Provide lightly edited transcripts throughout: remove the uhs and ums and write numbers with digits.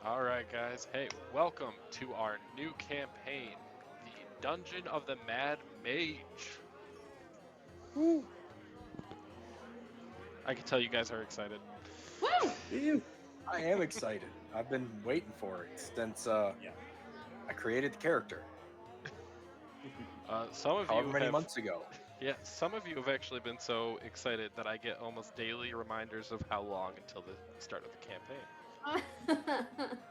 Alright, guys. Hey, welcome to our new campaign, the Dungeon of the Mad Mage. Woo! I can tell you guys are excited. Woo! I am excited. I've been waiting for it since Yeah. I created the character. Some of However you many have, months ago. yeah, some of you have actually been so excited that I get almost daily reminders of how long until the start of the campaign.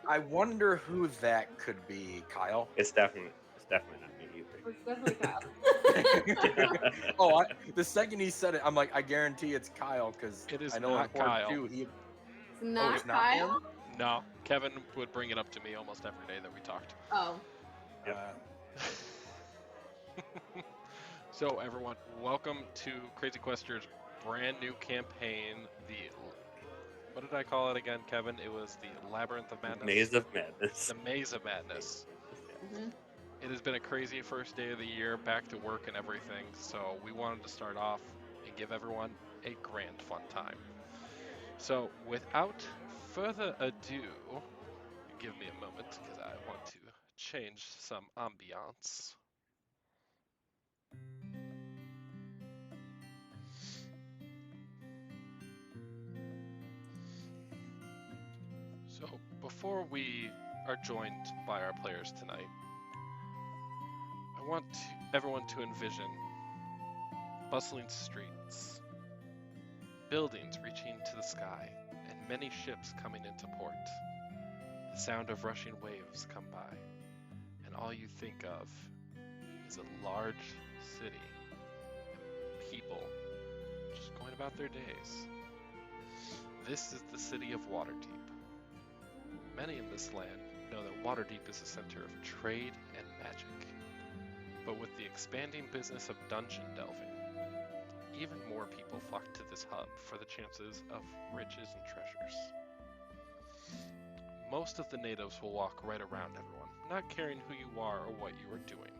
I wonder who that could be, Kyle. It's definitely not me either. It's definitely Kyle. The second he said it, I'm like, I guarantee it's Kyle because It is I know not in Horde Kyle. 2 It's not it's not Kyle? him? No, Kevin would bring it up to me almost every day that we talked. Oh. So everyone, welcome to Crazy Quester's brand new campaign. What did I call it again, Kevin? It was the Labyrinth of Madness. Maze of Madness. The Maze of Madness. Mm-hmm. It has been a crazy first day of the year, back to work and everything, so we wanted to start off and give everyone a grand fun time. So without further ado, give me a moment because I want to change some ambiance. So before we are joined by our players tonight, I want everyone to envision bustling streets, buildings reaching to the sky, and many ships coming into port. The sound of rushing waves come by, and all you think of is a large city and people just going about their days. This is the city of Waterdeep. Many in this land know that Waterdeep is a center of trade and magic. But with the expanding business of dungeon delving, even more people flock to this hub for the chances of riches and treasures. Most of the natives will walk right around everyone, not caring who you are or what you are doing.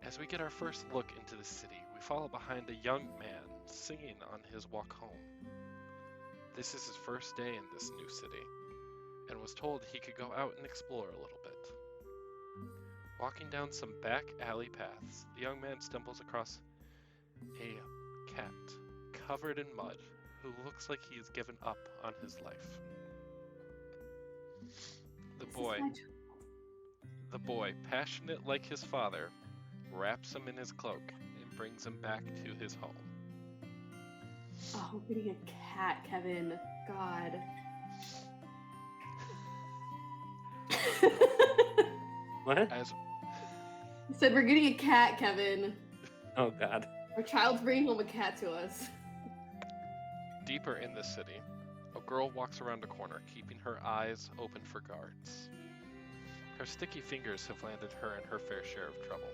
As we get our first look into the city, we follow behind a young man singing on his walk home. This is his first day in this new city, and was told he could go out and explore a little bit. Walking down some back alley paths, the young man stumbles across a cat covered in mud who looks like he has given up on his life. The boy, passionate like his father, wraps him in his cloak and brings him back to his home. Oh, we're getting a cat, Kevin. God. What? As I said we're getting a cat, Kevin. Oh God. Our child's bringing home a cat to us. deeper in the city, a girl walks around a corner, keeping her eyes open for guards. Her sticky fingers have landed her in her fair share of trouble.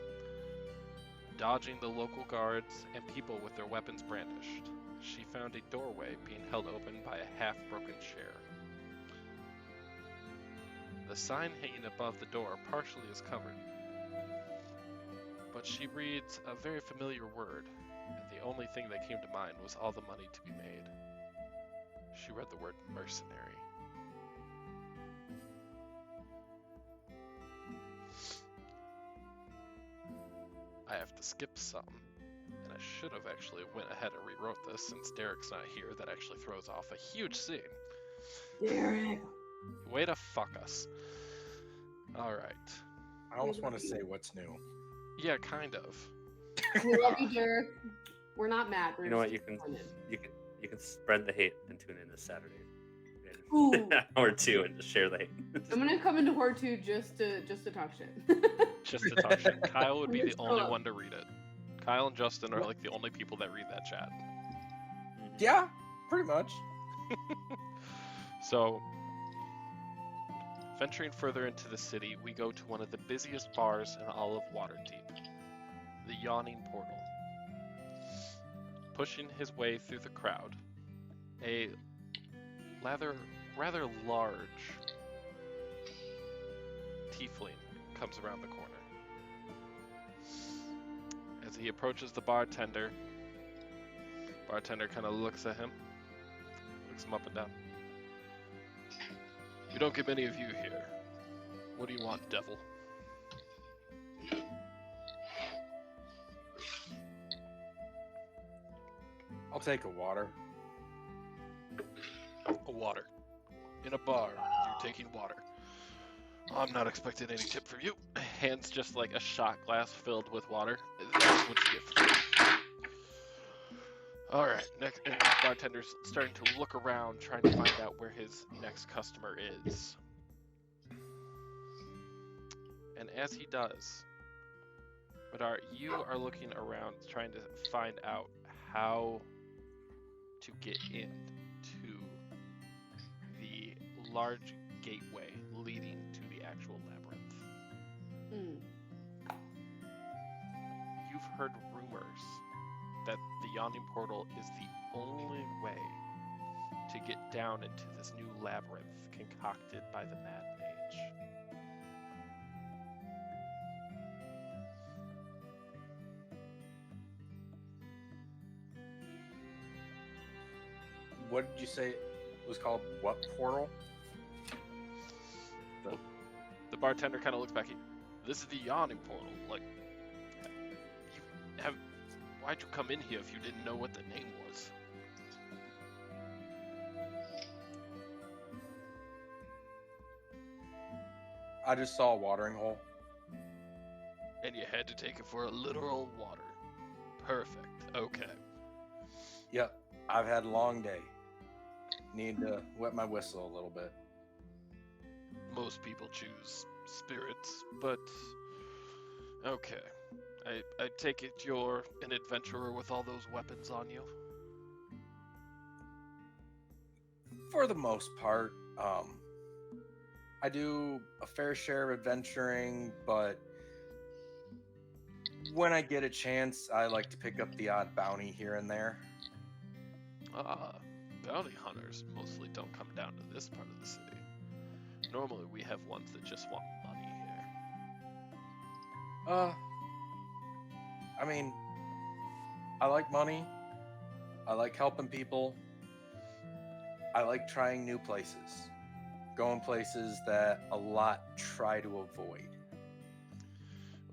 Dodging the local guards and people with their weapons brandished, she found a doorway being held open by a half-broken chair. The sign hanging above the door partially is covered, but she reads a very familiar word, and the only thing that came to mind was all the money to be made. She read the word mercenary. I have to skip some, and I should have actually went ahead and rewrote this since Derek's not here. That actually throws off a huge scene. Derek. Way to fuck us. Alright. I almost want to say what's new. Yeah, kind of. We love you, Derek. We're not mad. We're You know what? just You can spread the hate and tune in this Saturday. Ooh. Or two and just share the hate. I'm gonna come into Horde 2 just to talk shit. Just to talk shit. Kyle would be the Just only go. one to read it. Kyle and Justin are like the only people that read that chat. Yeah, pretty much. So, venturing further into the city, we go to one of the busiest bars in all of Waterdeep, the Yawning Portal. Pushing his way through the crowd, a rather large tiefling comes around the corner. As he approaches the bartender kind of looks at him, looks him up and down. We don't get many of you here. What do you want, devil? I'll take a water. A water. In a bar, you're taking water. I'm not expecting any tip from you. Hands just like a shot glass filled with water. That's what you get for free. Alright, next, and the bartender's starting to look around, trying to find out where his next customer is. And as he does, Madar, you are looking around trying to find out how to get into the large gateway leading to the actual labyrinth. You've heard rumors that the Yawning Portal is the only way to get down into this new labyrinth concocted by the Mad Mage. What did you say it was called? What portal? The bartender kind of looks back at you. This is the Yawning Portal. Like, why'd you come in here if you didn't know what the name was? I just saw a watering hole. And you had to take it for a literal water. Perfect. Okay. Yep, I've had a long day. Need to wet my whistle a little bit. Most people choose spirits, but okay. I take it you're an adventurer with all those weapons on you? For the most part, I do a fair share of adventuring, but when I get a chance, I like to pick up the odd bounty here and there. Bounty hunters mostly don't come down to this part of the city. Normally we have ones that just want money here. I mean, I like money. I like helping people. I like trying new places. Going places that a lot try to avoid.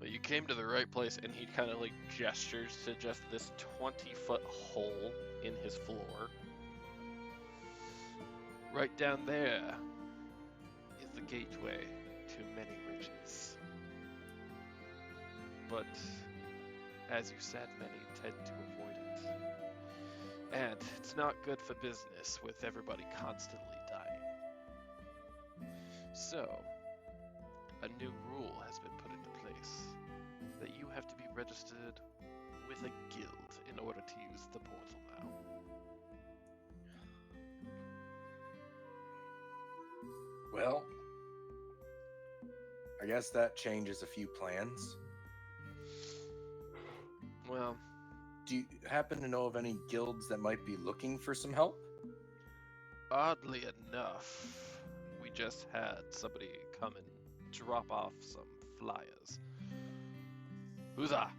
Well, you came to the right place, and he kind of like gestures to just this 20-foot hole in his floor. Right down there is the gateway to many riches. But, as you said, many tend to avoid it. And it's not good for business with everybody constantly dying. So, a new rule has been put into place that you have to be registered with a guild in order to use the portal now. Well, I guess that changes a few plans. Well, Do you happen to know of any guilds that might be looking for some help? oddly enough, we just had somebody come and drop off some flyers. Huzzah!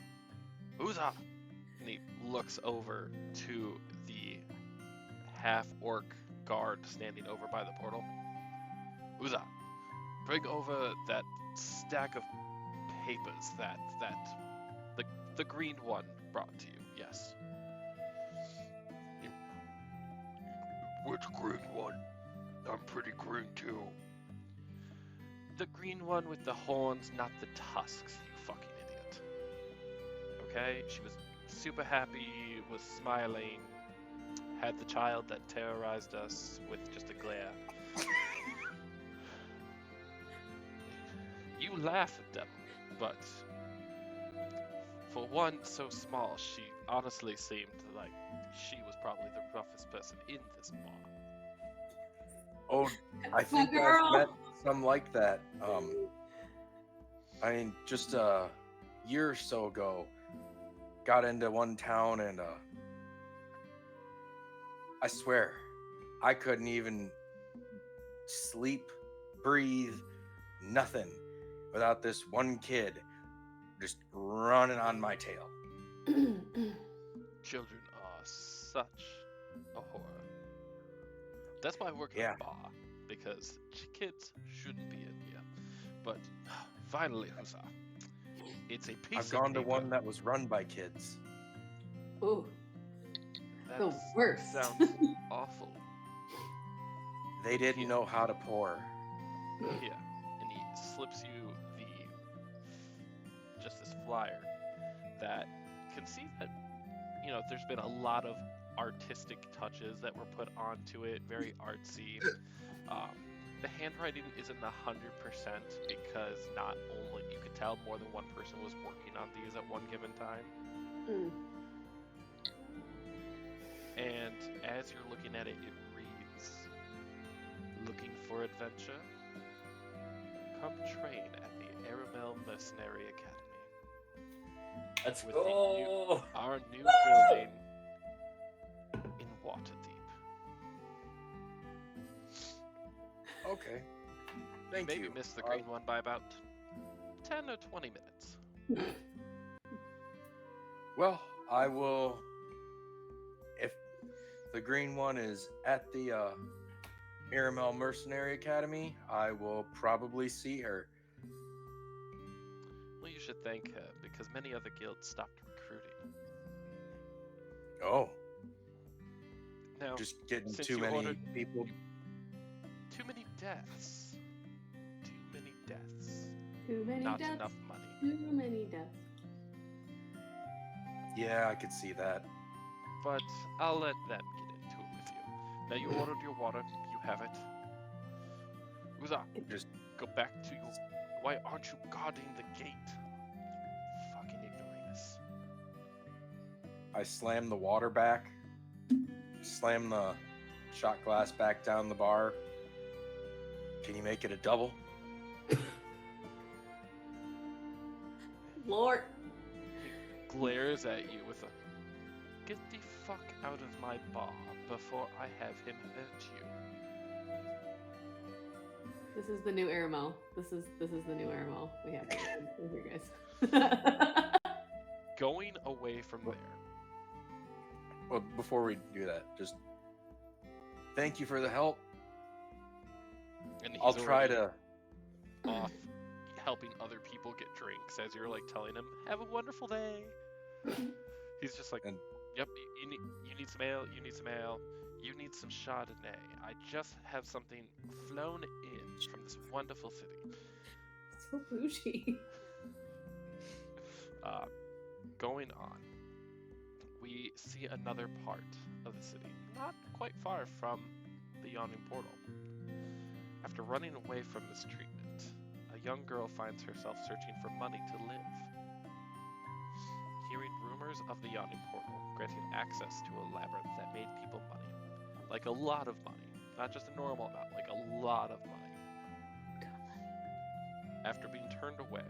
Huzzah! And he looks over to the half-orc guard standing over by the portal. Huzzah! Bring over that stack of papers that the green one brought to you. Yes. Which green one? I'm pretty green too. The green one with the horns, not the tusks, you fucking idiot. Okay? She was super happy, was smiling, had the child that terrorized us with just a glare. You laugh at them, but for one so small, she honestly seemed like she was probably the roughest person in this bar. Oh, I think I've met some like that. I mean, just a year or so ago, got into one town and I swear, I couldn't even sleep, breathe, nothing without this one kid just running on my tail. Children are such a horror. That's why I work in Yeah. a bar. because kids shouldn't be in here. But finally, Hussar, it's a piece I've gone of to paper. one that was run by kids. Ooh, That the worst. sounds awful. They didn't know how to pour. Here, and he slips you just this flyer that can see that there's been a lot of artistic touches that were put onto it, very artsy. The handwriting isn't 100% because not only you could tell more than one person was working on these at one given time. Mm. And as you're looking at it, it reads, "Looking for adventure? Come train at the Aramel Mercenary Academy. Let's With go. Our new building in Waterdeep." Okay. Thank Maybe you. missed the green one by about 10 or 20 minutes. Well, I will. If the green one is at the Aramel Mercenary Academy, I will probably see her. Well, you should thank her because many other guilds stopped recruiting. Oh, Now, just getting since too you many ordered- people. too many deaths. Too many deaths. Too many Not deaths. enough money. Too many deaths. Yeah, I could see that. But I'll let them get into it with you. Now you ordered your water, you have it. Uza, Just go back to your... Why aren't you guarding the gate? Fucking ignoramus. I slam the water back, slam the shot glass back down the bar. Can you make it a double? Lord. He glares at you with a... Get the fuck out of my bar before I have him hurt you. This is the new Aramel. This is the new Aramel. We have here, guys. Going away from there. Well, before we do that, just thank you for the help. And he's I'll try already to. off helping other people get drinks as you're like telling him, "Have a wonderful day." He's just like, And- "Yep, you need some ale. You need some ale. You need some Chardonnay. I just have something flown in from this wonderful city." So bougie. Going on, we see another part of the city, not quite far from the Yawning Portal. After running away from mistreatment, a young girl finds herself searching for money to live. Hearing rumors of the Yawning Portal granting access to a labyrinth that made people money, like a lot of money, not just a normal amount, like a lot of money. After being turned away,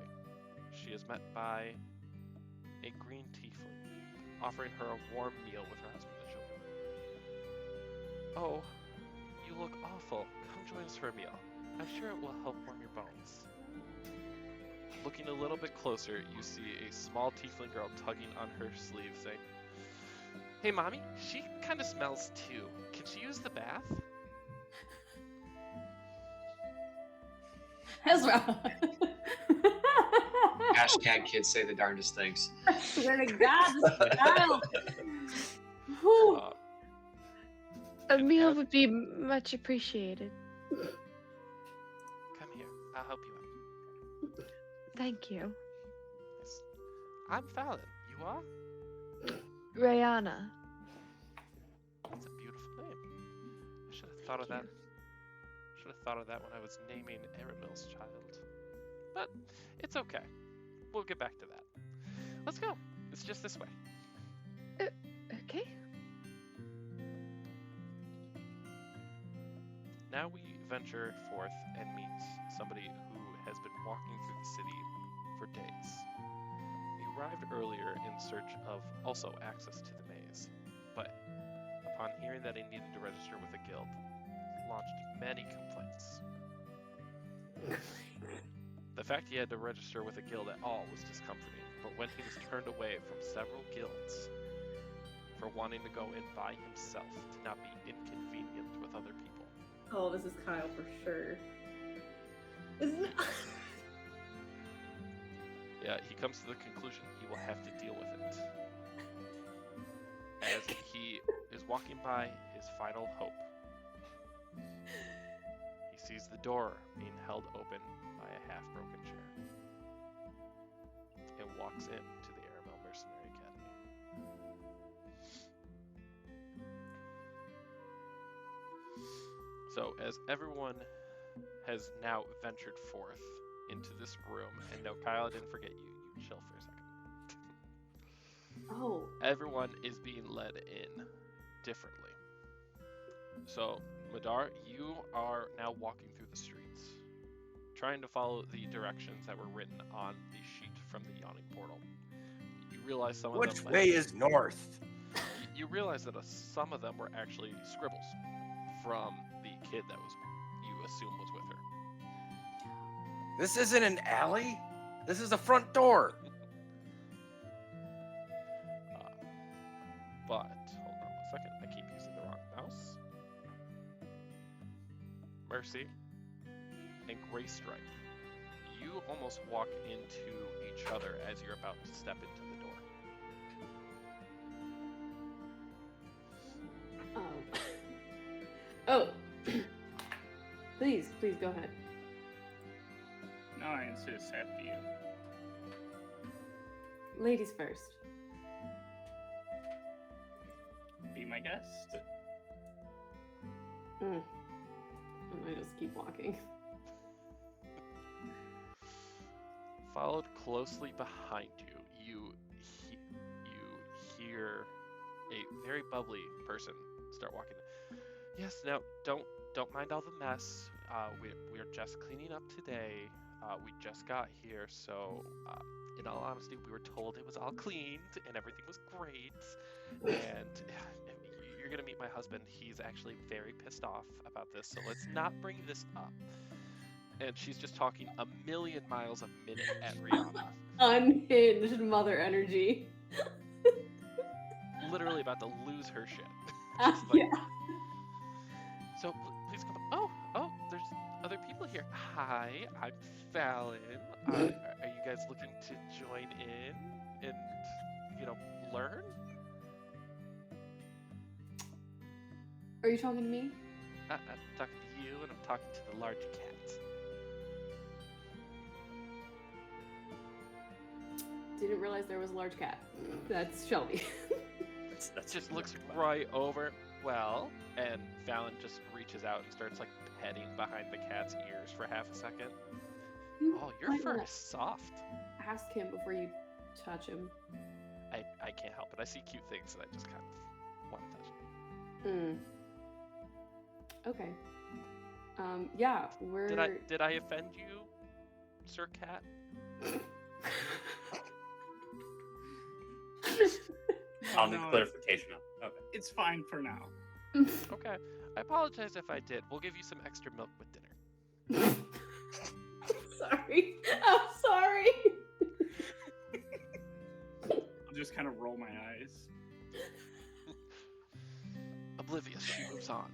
she is met by a green tiefling, offering her a warm meal with her husband and children. "Oh, you look awful. Come join us for a meal. I'm sure it will help warm your bones." Looking a little bit closer, you see a small tiefling girl tugging on her sleeve, saying, "Hey, mommy, she kind of smells too. Can she use the bath?" Ezra. Hashtag kids say the darndest things. I swear to God, this child. Whew. Uh, A meal as- would be much appreciated. Come here. I'll help you out. Thank you. Yes. I'm Fallon. You are? Rayana. That's a beautiful name. I should have thought of that. Should have thought of that when I was naming Aramel's child. But it's okay. We'll get back to that. Let's go. It's just this way. Okay. Now we venture forth and meet somebody who has been walking through the city for days. He arrived earlier in search of also access to the maze, but upon hearing that he needed to register with a guild, launched many complaints. The fact he had to register with a guild at all was discomforting, but when he was turned away from several guilds for wanting to go in by himself to not be inconvenient with other people, Oh, this is Kyle for sure. Isn't it? Yeah, he comes to the conclusion he will have to deal with it. As he is walking by his final hope, he sees the door being held open by a half-broken chair and walks into the Aramel Mercenary Academy. So, as everyone has now ventured forth into this room, and no, Kyle, I didn't forget you. You chill for a second. Oh. Everyone is being led in differently. So, Madar, you are now walking through the streets, trying to follow the directions that were written on the sheet from the Yawning Portal. You realize some of Which them. way is north? You realize that some of them were actually scribbles from the kid that was, you assume, was with her. This isn't an alley. This is a front door. But hold on one second. I keep using the wrong mouse. Mercy and Gray Stripe, you almost walk into each other as you're about to step into the door. Oh. Please go ahead. No, I insist after you. Ladies first. Be my guest. I just keep walking. Followed closely behind you, you hear a very bubbly person start walking. Yes, now don't mind all the mess. We're just cleaning up today. We just got here, so in all honesty, we were told it was all cleaned and everything was great. And you're gonna meet my husband. He's actually very pissed off about this, so let's not bring this up. And she's just talking a million miles a minute at Rihanna. Unhinged mother energy. Literally about to lose her shit. Yeah. So please come. Oh, there's other people here. Hi, I'm Fallon. Are you guys looking to join in and, learn? Are you talking to me? I'm talking to you, and I'm talking to the large cat. Didn't realize there was a large cat. That's Shelby. That's Just looks right over. Well, and Fallon just reaches out and starts petting behind the cat's ears for half a second. Oh, your might fur wanna is soft. Ask him before you touch him. I can't help it. I see cute things and I just kind of want to touch it. Okay. Yeah, we're. Did I offend you, Sir Cat? On No, the clarification of. Okay. It's fine for now. Okay. I apologize if I did. We'll give you some extra milk with dinner. Sorry. I'm sorry. I'll just kind of roll my eyes. Oblivious, she moves on.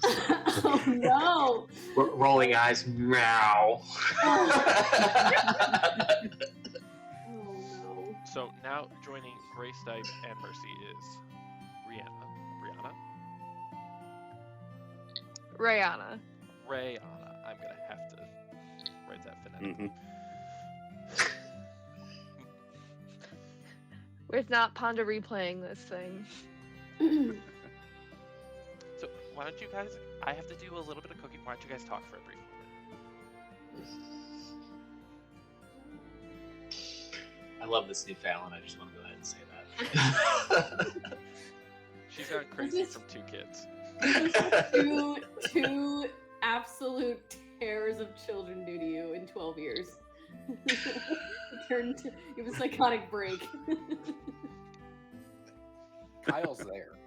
Oh no. Rolling eyes, meow. Oh no. So now joining Gray Stipe and Mercy is Rihanna. Rayana. Rayana. I'm gonna have to write that phonetically. Where's not Ponda replaying this thing? So why don't you guys? I have to do a little bit of cooking. Why don't you guys talk for a brief moment? I love this new Fallon. I just want to go ahead and say that. She's gone crazy from 2 kids. two absolute terrors of children do to you in 12 years. You have a psychotic break. Kyle's there.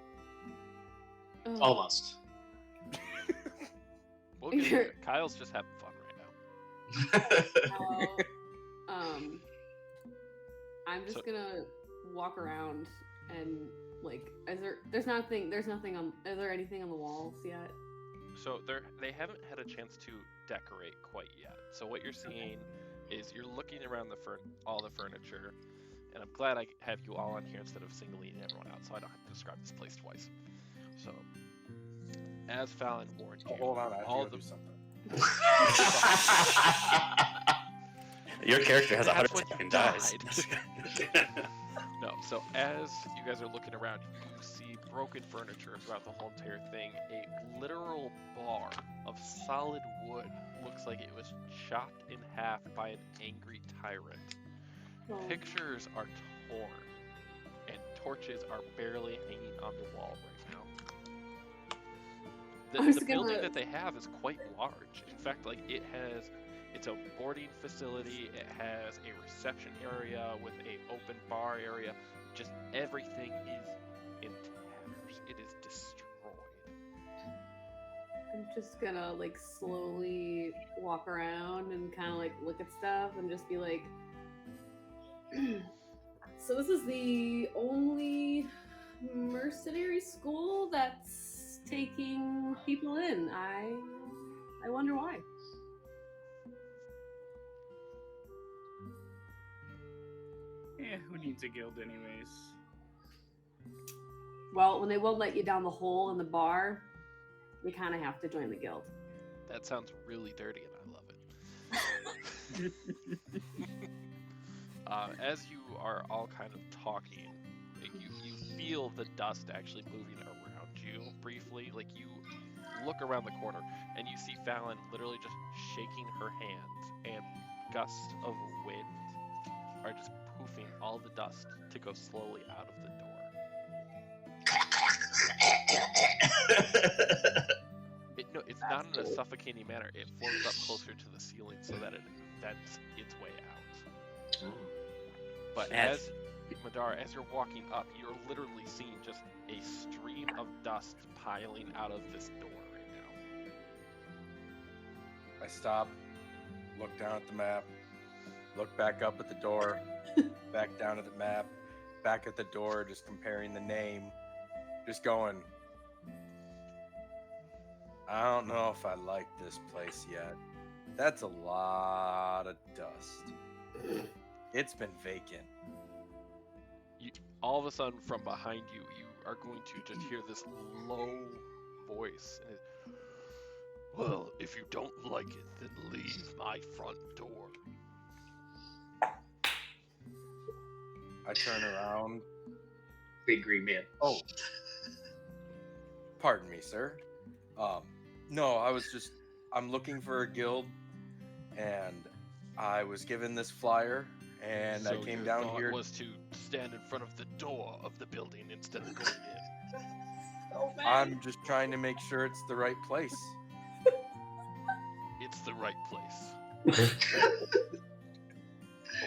Oh. Almost. We'll get into it. Kyle's just having fun right now. I'm just gonna walk around and is there anything on the walls yet? So they haven't had a chance to decorate quite yet. So what you're seeing is you're looking around all the furniture, and I'm glad I have you all on here instead of singling everyone out, so I don't have to describe this place twice. So, as Fallon warned you, Hold on, I have all to go the do something. Your character has a heart That's when attack you and dies. No, so as you guys are looking around, you see broken furniture throughout the whole entire thing. A literal bar of solid wood looks like it was chopped in half by an angry tyrant. Oh. Pictures are torn, and torches are barely hanging on the wall right now. The building that they have is quite large. In fact, like it's a boarding facility. It has a reception area with a open bar area. Just everything is in tatters. It is destroyed. I'm just gonna like slowly walk around and kind of like look at stuff and just be like, so this is the only mercenary school that's taking people in. I wonder why. Yeah, who needs a guild anyways? Well, when they won't let you down the hole in the bar, you kind of have to join the guild. That sounds really dirty, and I love it. As you are all kind of talking, you feel the dust actually moving around you briefly. Like you look around the corner and you see Fallon literally just shaking her hands, and gusts of wind are just poofing all the dust to go slowly out of the door. It's not in a suffocating manner. It floats up closer to the ceiling so that it vents its way out. But as Madara, as you're walking up, you're literally seeing just a stream of dust piling out of this door right now. I stop, look down at the map, look back up at the door, back down at the map, back at the door, just comparing the name, just going, I don't know if I like this place yet. That's a lot of dust. It's been vacant. All of a sudden, from behind you, you are going to just hear this low voice. And well, if you don't like it, then leave my front door. I turn around. Big green man. Oh, pardon me, sir. No, I'm looking for a guild, and I was given this flyer, and So I came your down thought here. was to stand in front of the door of the building instead of going in. So bad. I'm just trying to make sure it's the right place. It's the right place.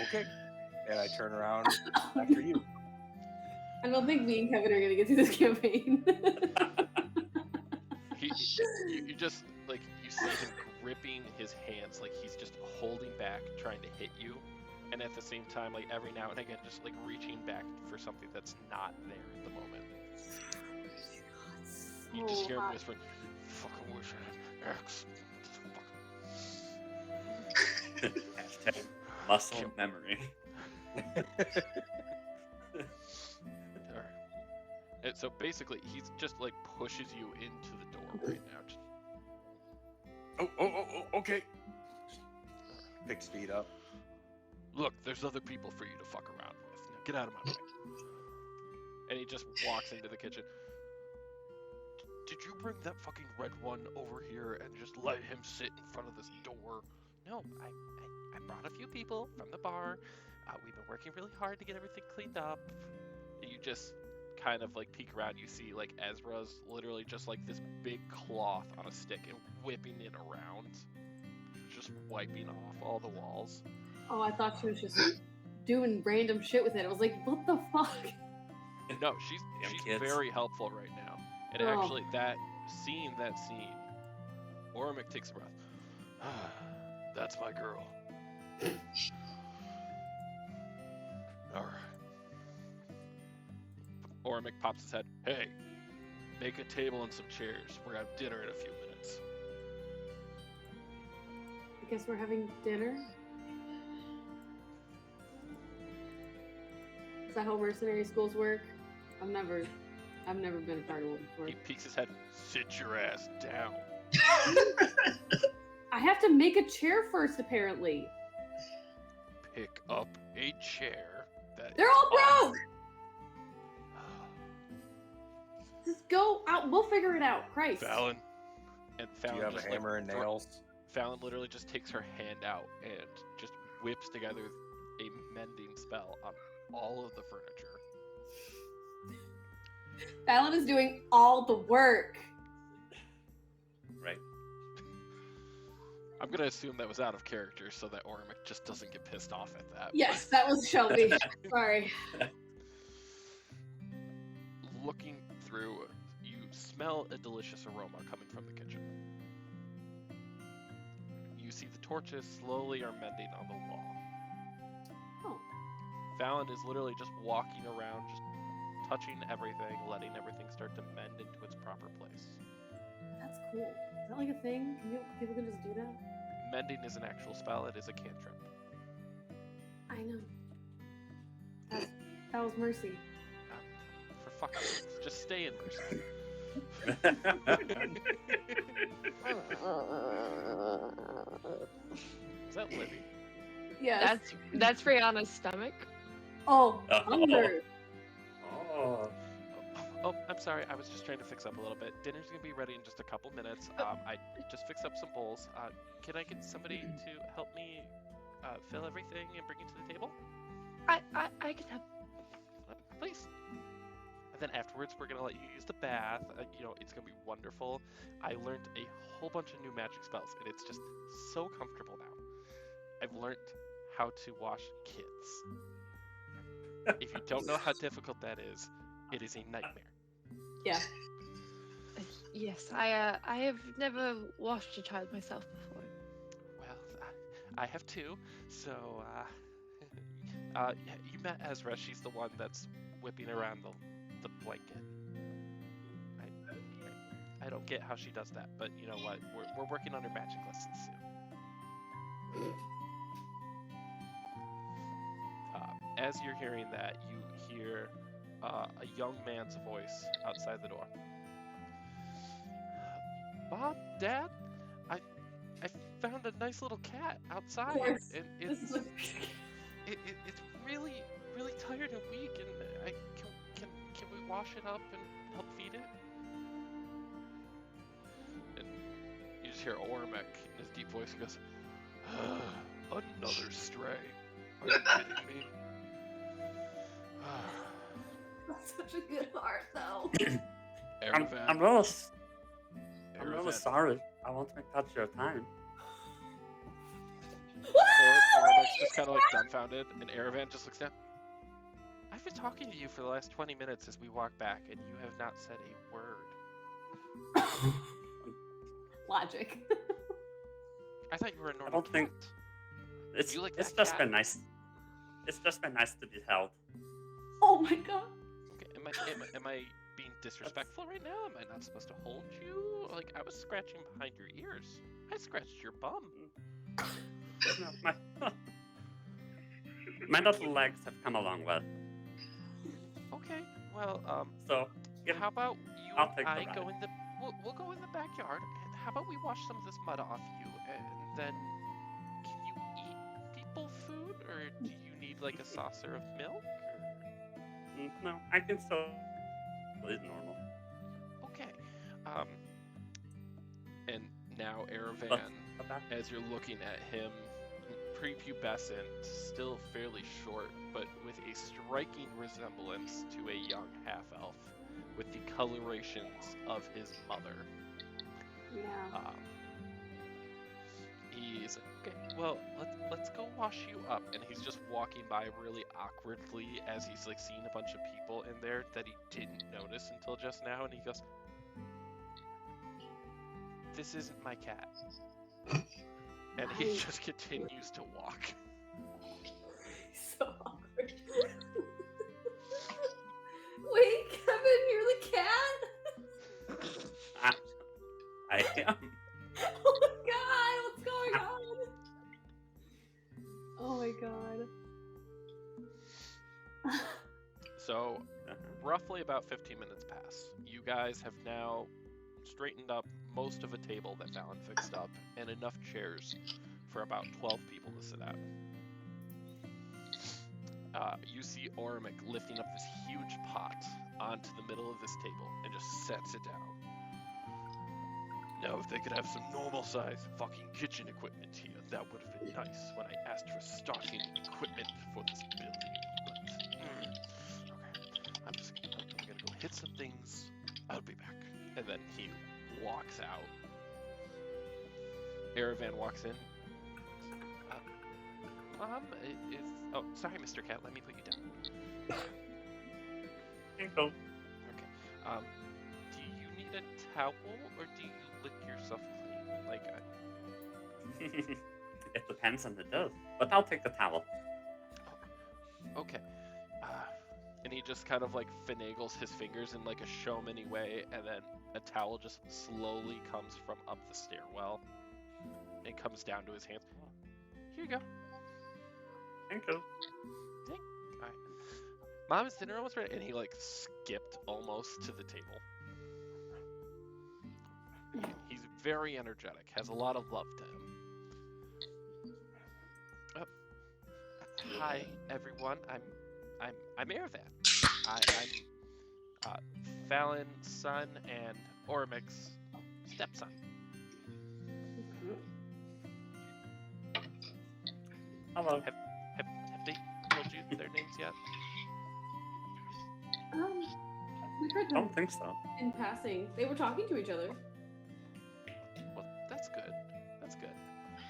Okay. And I turn around after you. I don't think me and Kevin are gonna get through this campaign. You just like you see him gripping his hands like he's just holding back, trying to hit you, and at the same time, like every now and again, just like reaching back for something that's not there at the moment. You just hear him whispering, "Fucking wish I had X." Hashtag muscle memory. Alright. And so basically, he's just like pushes you into the door right now. Just, Okay. Pick speed up. look, there's other people for you to fuck around with. Now get out of my way. And he just walks into the kitchen. Did you bring that fucking red one over here and just let him sit in front of this door? No, I brought a few people from the bar. We've been working really hard to get everything cleaned up. And you just kind of like peek around. You see like Ezra's literally just like this big cloth on a stick and whipping it around, just wiping off all the walls. Oh, I thought she was just doing random shit with it. I was like, what the fuck? No, she's kids. very helpful right now. And Oh. actually, that scene, Ormic takes a breath. That's my girl. Alright. Ormic pops his head. Hey, make a table and some chairs. We're gonna have dinner in a few minutes. guess we're having dinner. Is that how mercenary schools work? I've never been a part of one before. He peeks his head. Sit your ass down. I have to make a chair first, apparently. Pick up a chair. They're all broke! Just go out. We'll figure it out. Christ. Fallon. And Do Fallon you have a just, hammer and nails? Fallon literally just takes her hand out and just whips together a mending spell on all of the furniture. Fallon is doing all the work. Right. I'm gonna assume that was out of character so that Ormic just doesn't get pissed off at that. Yes, that was Shelby. Sorry. Looking through, you smell a delicious aroma coming from the kitchen. You see the torches slowly are mending on the wall. Oh. Fallon is literally just walking around, just touching everything, letting everything start to mend into its proper place. That's cool. Is that like a thing? People can just do that? Mending is an actual spell, it is a cantrip. I know. That was Mercy. For fuck's sake, just stay in Mercy. Is that Libby? Yes. That's Rihanna's stomach. Oh, hunger. Oh. Oh, I'm sorry. I was just trying to fix up a little bit. Dinner's gonna be ready in just a couple minutes. I just fixed up some bowls. Can I get somebody to help me fill everything and bring it to the table? I can have. Please. And then afterwards, we're gonna let you use the bath. It's gonna be wonderful. I learned a whole bunch of new magic spells, and it's just so comfortable now. I've learned how to wash kids. If you don't know how difficult that is, it is a nightmare. Yeah. Yes, I have never washed a child myself before. Well, I have two. So, you met Ezra. She's the one that's whipping around the blanket. I don't get how she does that, but you know what? We're working on her magic lessons soon. As you're hearing that, you hear a young man's voice outside the door. Mom, Dad, I found a nice little cat outside, and it's really tired and weak, and can we wash it up and help feed it? And you just hear Ormic in his deep voice. He goes, "Another stray? Are you kidding me?" That's such a good heart, though. I'm really sorry. I won't make touch your time. Ormic's just kind of like dumbfounded, and Aravan just looks down. I've been talking to you for the last 20 minutes as we walk back, and you have not said a word. Logic. I thought you were a normal I don't think cat. it's You like it's that just cat? been nice. It's just been nice to be held. Oh my god. Okay, am I being disrespectful right now? Am I not supposed to hold you? Like, I was scratching behind your ears. I scratched your bum. No, my little legs have come a long way. Okay, well, So how about you I'll and take the I go ride. in the... We'll go in the backyard, and how about we wash some of this mud off you, and then... Can you eat people food, or do you need, like, a saucer of milk? Or... No, I can still eat normal. Okay, and now Aravan, But that, as you're looking at him, prepubescent, still fairly short, but with a striking resemblance to a young half-elf, with the colorations of his mother. Yeah. He's okay. Well, let's go wash you up, and he's just walking by really awkwardly as he's like seeing a bunch of people in there that he didn't notice until just now, and he goes, "This isn't my cat," and he just continues to walk. So awkward. Wait, Kevin, you're the cat? I am. Oh my god, what's going on? So, roughly about 15 minutes pass. You guys have now straightened up most of a table that Fallon fixed up, and enough chairs for about 12 people to sit at. You see Ormic lifting up this huge pot onto the middle of this table and just sets it down. Now, if they could have some normal size fucking kitchen equipment here, that would have been nice when I asked for starting equipment for this building. But, okay, I'm gonna go hit some things. I'll be back. And then he walks out. Aravan walks in. Mom is. Oh, sorry, Mr. Cat. Let me put you down. Tinkle. Okay. Do you need a towel or do you lick yourself clean? Like, It depends on the dose, but I'll take the towel. okay. And he just kind of like finagles his fingers in like a showman-y way, and then a towel just slowly comes from up the stairwell and comes down to his hands. Here you go. Thank you. Alright. Mom, is dinner almost ready? And he like skipped almost to the table. He's very energetic, has a lot of love to him. Hi everyone, I'm Aravan. I'm Fallon's son and Ormic's stepson. Hello. Have they told you their names yet? We heard I them don't think so. in passing. They were talking to each other. Well, that's good. That's good.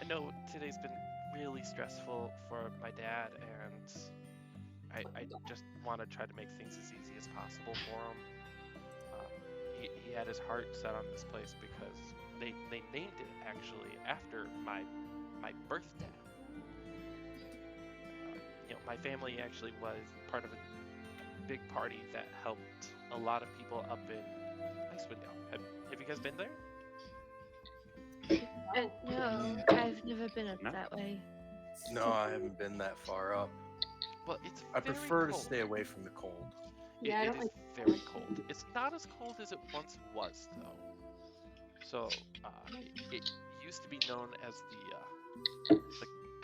I know today's been really stressful for my dad, and I just want to try to make things as easy as possible for him. He had his heart set on this place because they named it actually after my birth dad. My family actually was part of a big party that helped a lot of people up in Icewind Dale. Have you guys been there? No, I've never been up No. that way. No, I haven't been that far up. Well, it's I very prefer to cold. stay away from the cold. Yeah, I It don't is like very cold. It's not as cold as it once was, though. So, it used to be known as the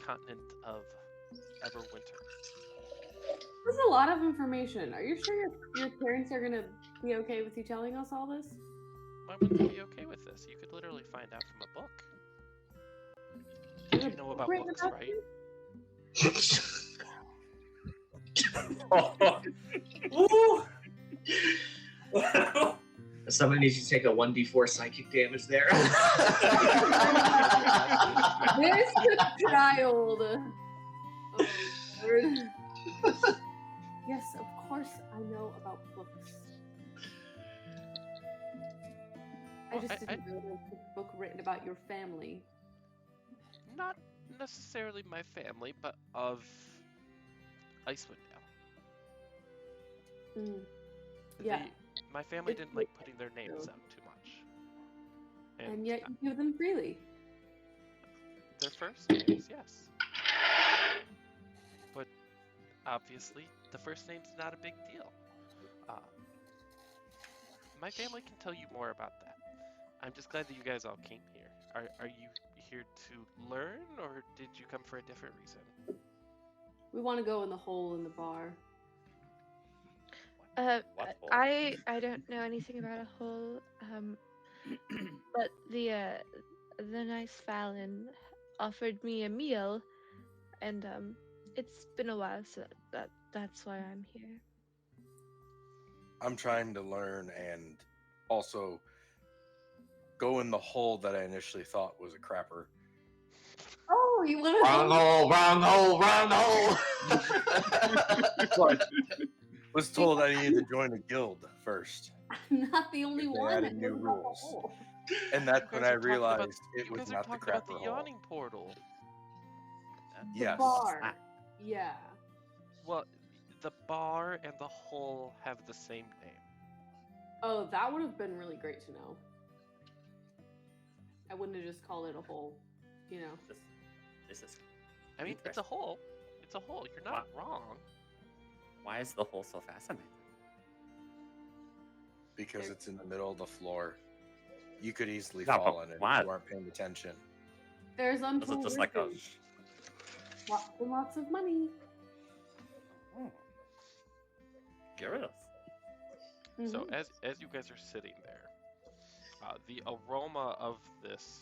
continent of Everwinter. There's a lot of information. Are you sure your parents are gonna be okay with you telling us all this? Why wouldn't they be okay with this? You could literally find out from a book. Did you know about Written books, about right? Ooh. Somebody needs to take a 1d4 psychic damage there. There's the child. Oh, Lord. Yes, of course I know about books. I Well, just didn't know there was a book written about your family. Not necessarily my family, but of Icewind Dale. Mm. Yeah, My family It's didn't like putting their names true. out too much. and yet you give them freely. Their first names, yes. But obviously, the first name's not a big deal. My family can tell you more about that. I'm just glad that you guys all came here. Are you here to learn, or did you come for a different reason? We want to go in the hole in the bar. What hole? I don't know anything about a hole. But the nice Fallon offered me a meal, and it's been a while, so that's why I'm here. I'm trying to learn and also go in the hole that I initially thought was a crapper. Oh, you want Wrong hole, wrong hole, wrong hole. But was told I needed to join a guild first, I'm not the only They one. added that new knows about the rules. hole. and that's You when guys I are talking about- realized it you was guys are not the talking about crapper the hole. Yawning Portal. The Yes. bar. Yeah. Well, the bar and the hole have the same name. Oh, that would have been really great to know. I wouldn't have just called it a hole, you know. This is. I mean, it's a hole. It's a hole. You're not wrong. Why is the hole so fascinating? Because it's in the middle of the floor. You could easily Yeah, fall but in it why? if you weren't paying attention. There's Is it untold just like a... riches. Lots and lots of money. Oh. Curious. So Mhm. as you guys are sitting there, the aroma of this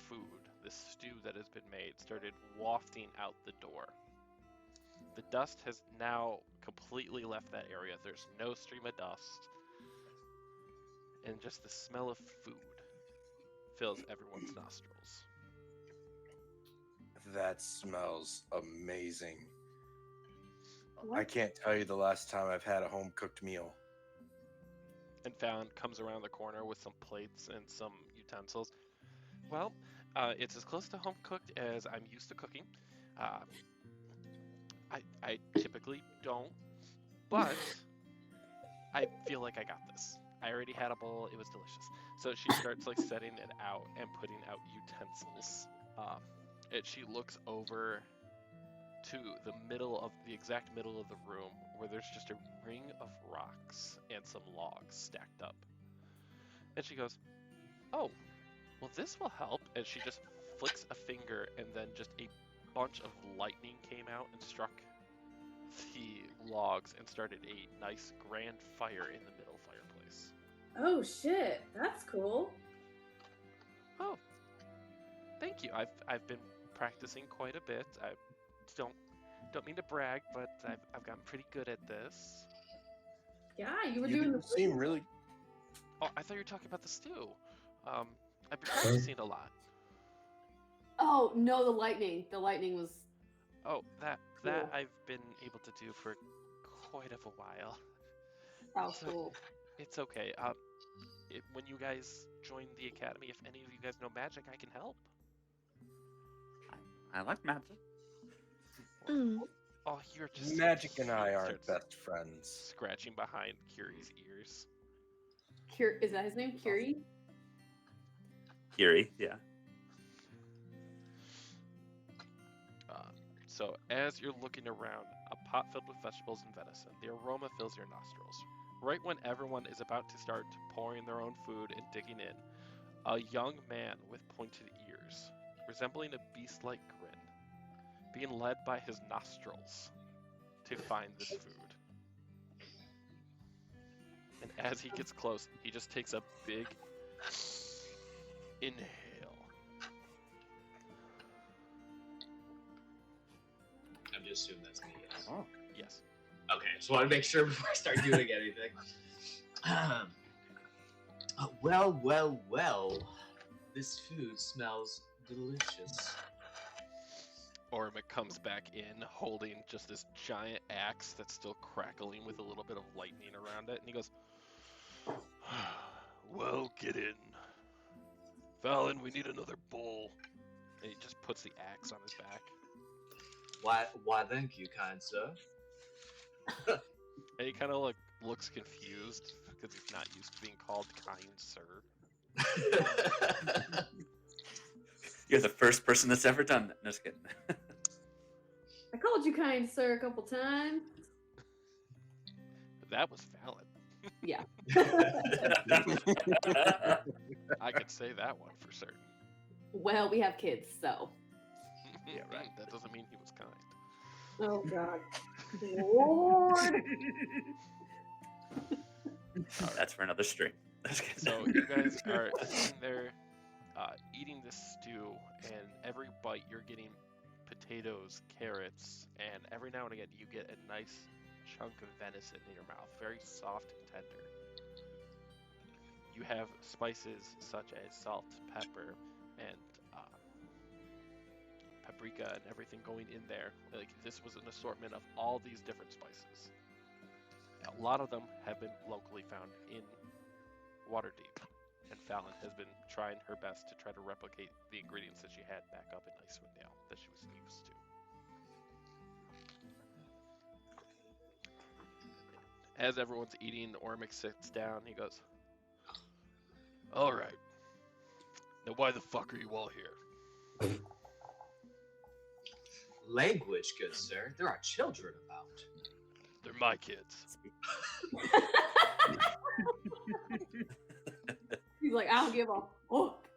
food, this stew that has been made, started wafting out the door. The dust has now completely left that area. There's no stream of dust, and just the smell of food fills everyone's nostrils. That smells amazing. I What? can't tell you the last time I've had a home cooked meal. And Fallon comes around the corner with some plates and some utensils. Well, it's as close to home cooked as I'm used to cooking. I typically don't, but I feel like I got this. I already had a bowl; it was delicious. So she starts like setting it out and putting out utensils. And she looks over to the exact middle of the room, where there's just a ring of rocks and some logs stacked up. And she goes, "Oh, well, this will help." And she just flicks a finger, and then just a bunch of lightning came out and struck the logs and started a nice grand fire in the middle fireplace. Oh shit, that's cool. Oh, thank you. I've been practicing quite a bit. I don't mean to brag, but I've gotten pretty good at this. Yeah, you were You doing the didn't seem really. Oh, I thought you were talking about the stew. I've been practicing a lot. Oh no, the lightning. The lightning was. Oh, that Cool. I've been able to do for quite of a while. Oh, So cool. it's okay. When you guys join the academy, if any of you guys know magic, I can help. I like magic. Mm. Oh, you're just so Magic and cute. I aren't Starts best friends. scratching behind Curie's ears. Is that his name? Curie? Kiri, yeah. So as you're looking around, a pot filled with vegetables and venison, the aroma fills your nostrils. Right when everyone is about to start pouring their own food and digging in, a young man with pointed ears, resembling a beast-like grin, being led by his nostrils to find this food. And as he gets close, he just takes a big inhale. I'm just assuming that's me. Yes. Oh. Yes. Okay, just want to make sure before I start doing anything. Well. This food smells delicious. Ormic comes back in holding just this giant axe that's still crackling with a little bit of lightning around it, and he goes, "Well, get in. Fallon, we need another bowl." And he just puts the axe on his back. Why, thank you, kind sir. And he kind of like looks confused because he's not used to being called kind sir. You're the first person that's ever done that. No, just kidding. I called you kind sir a couple times. That was Fallon. Yeah. I could say that one for certain. Well, we have kids, so. Yeah, right. That doesn't mean he was kind. Oh God. Lord. That's for another stream. Just kidding. So you guys are sitting there eating this stew, and every bite you're getting potatoes, carrots, and every now and again you get a nice chunk of venison in your mouth, very soft and tender. You have spices such as salt, pepper, and paprika and everything going in there. Like, this was an assortment of all these different spices. A lot of them have been locally found in Waterdeep, and Fallon has been trying her best to try to replicate the ingredients that she had back up in Icewind Dale that she was used to. As everyone's eating, Ormic sits down. He goes, "All right. Now, why the fuck are you all here?" Language, good sir. There are children about. They're my kids. He's like, I don't give a fuck.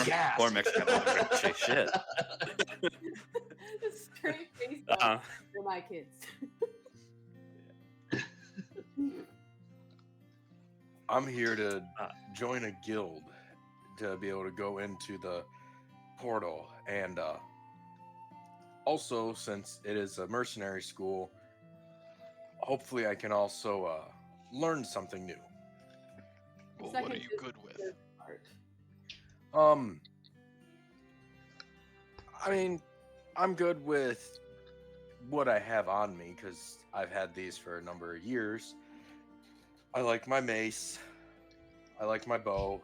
Yes. Cormac's got all the rich shit. Straight face up. They're my kids. I'm here to join a guild to be able to go into the portal, and also, since it is a mercenary school, hopefully I can also learn something new. Well, Second what are you is good with? the part. I mean, I'm good with what I have on me because I've had these for a number of years. I like my mace. I like my bow.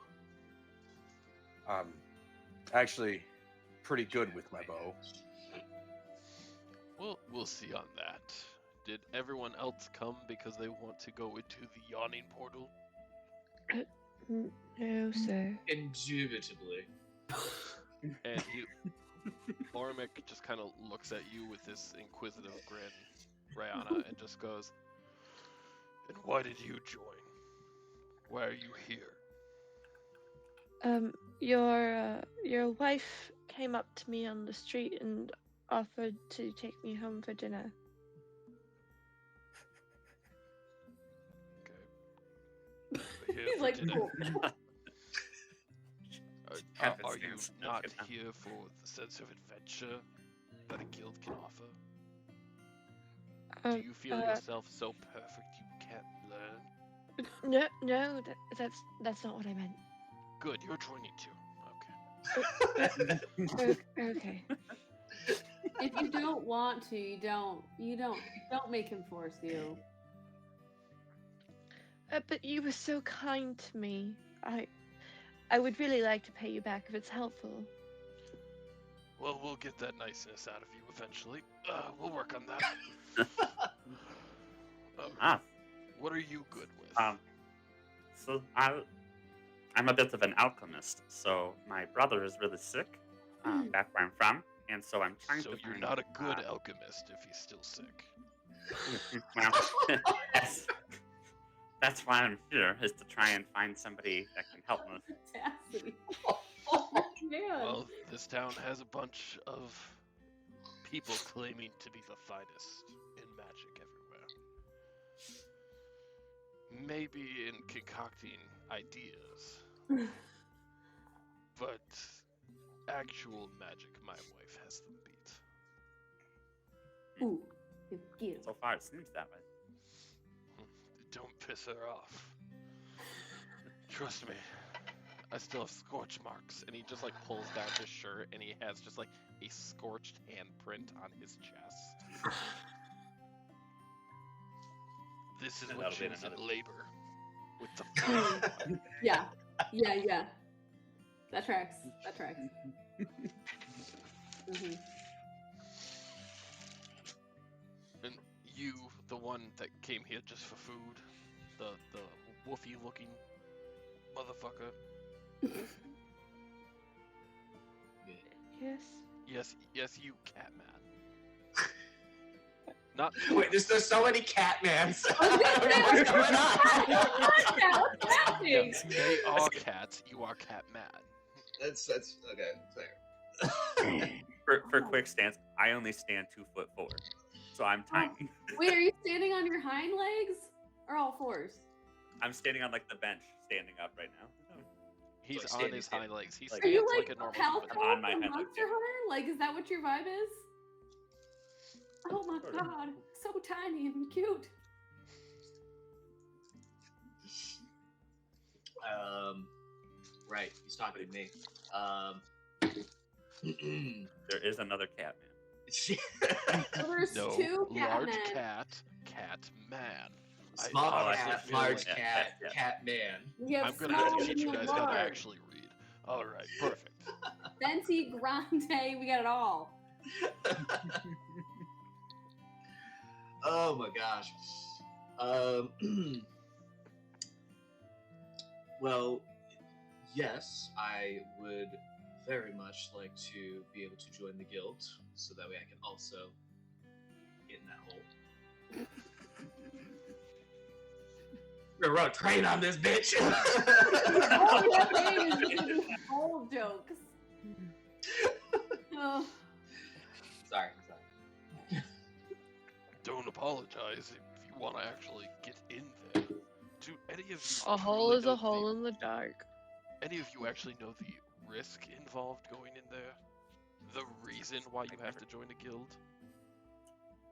Actually pretty good with my bow. Well, we'll see on that. Did everyone else come because they want to go into the Yawning Portal? No, sir. Indubitably. And Ormic just kind of looks at you with this inquisitive grin, Rihanna, and just goes, "And why did you join? Why are you here?" Your wife came up to me on the street and offered to take me home for dinner. Okay. So here He's for like, dinner. cool. Are you not here for the sense of adventure that a guild can offer? Do you feel yourself so perfect you can't learn? No, that's not what I meant. Good, you're joining too. Okay. Okay. If you don't want to, you don't make him force you. But you were so kind to me. I would really like to pay you back if it's helpful. Well, we'll get that niceness out of you eventually. We'll work on that. What are you good with? So I'm a bit of an alchemist. So my brother is really sick back where I'm from, and so I'm trying So to. you're find, not a good alchemist if he's still sick. well, that's why I'm here, is to try and find somebody that can help me. Audacity. Man. Well, this town has a bunch of people claiming to be the finest in magic everywhere. Maybe in concocting ideas, but actual magic, my wife has them beat. Ooh, get him. So far, it seems that way. Don't piss her off. Trust me, I still have scorch marks. And he just like pulls down his shirt and he has just like a scorched handprint on his chest. This is And what that'll be she's another- in labor with the Yeah. That tracks. Mm-hmm. And you, the one that came here just for food, the woofy looking motherfucker. Yes, you, Catman. Not Wait, there's so many Catmans. What's going on? What's happening? They are cats. You are Catman. That's okay. Fair. For quick stance, I only stand 2'4", so I'm tiny. Wait, are you standing on your hind legs or all fours? I'm standing on like the bench, standing up right now. He's Like on standing, his standing. hind legs. He Like- stands Are you like like a normal Palco human. On my from head, like, Monster yeah. Hunter? Like, is that what your vibe is? Oh my Sort of. god, so tiny and cute. Right. He's talking to me. There is another cat man. So there's No, two large Catmen. Catman. Small honestly cat, feel large like- cat, Yeah. cat man. We have I'm gonna small, have to teach you medium, guys how to large. actually read. All right, perfect. Venti, Grande, we got it all. Oh my gosh. Well, yes, I would very much like to be able to join the guild, so that way I can also get in that hole. We're gonna train on this bitch. All we have made is making whole jokes. Oh, Sorry. Don't apologize if you want to actually get in there. Do any of you A hole truly is know a hole in the dark. Any of you actually know the risk involved going in there? The reason why you have to join a guild?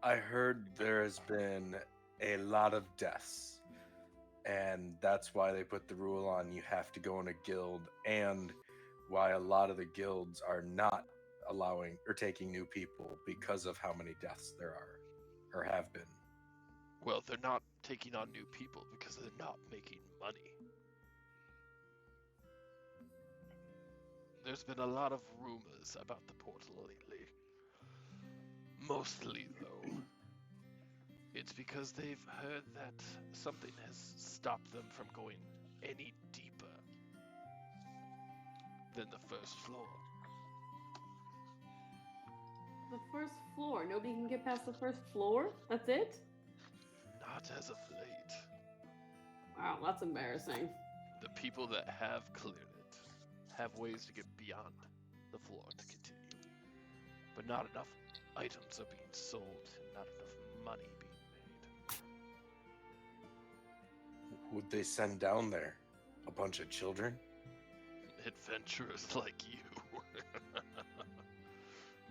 I heard there has been a lot of deaths, and that's why they put the rule on you have to go in a guild, and why a lot of the guilds are not allowing or taking new people because of how many deaths there are or have been. Well, they're not taking on new people because they're not making money. There's been a lot of rumors about the portal lately. Mostly, though, it's because they've heard that something has stopped them from going any deeper than the first floor. the first floor. Nobody can get past the first floor? That's it? Not as of late. Wow, that's embarrassing. The people that have cleared it have ways to get beyond the floor to continue. But not enough items are being sold and not enough money being made. Would they send down there a bunch of children? Adventurers like you.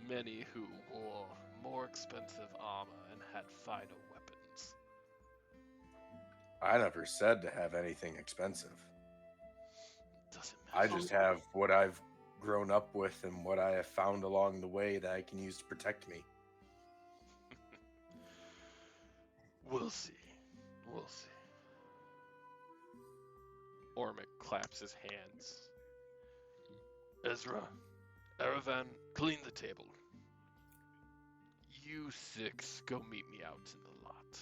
Many who wore more expensive armor and had finer weapons. I never said to have anything expensive. Doesn't I matter. just have what I've grown up with and what I have found along the way that I can use to protect me. We'll see. We'll see. Ormic claps his hands. Ezra, Aravan, clean the table. You six, go meet me out in the lot.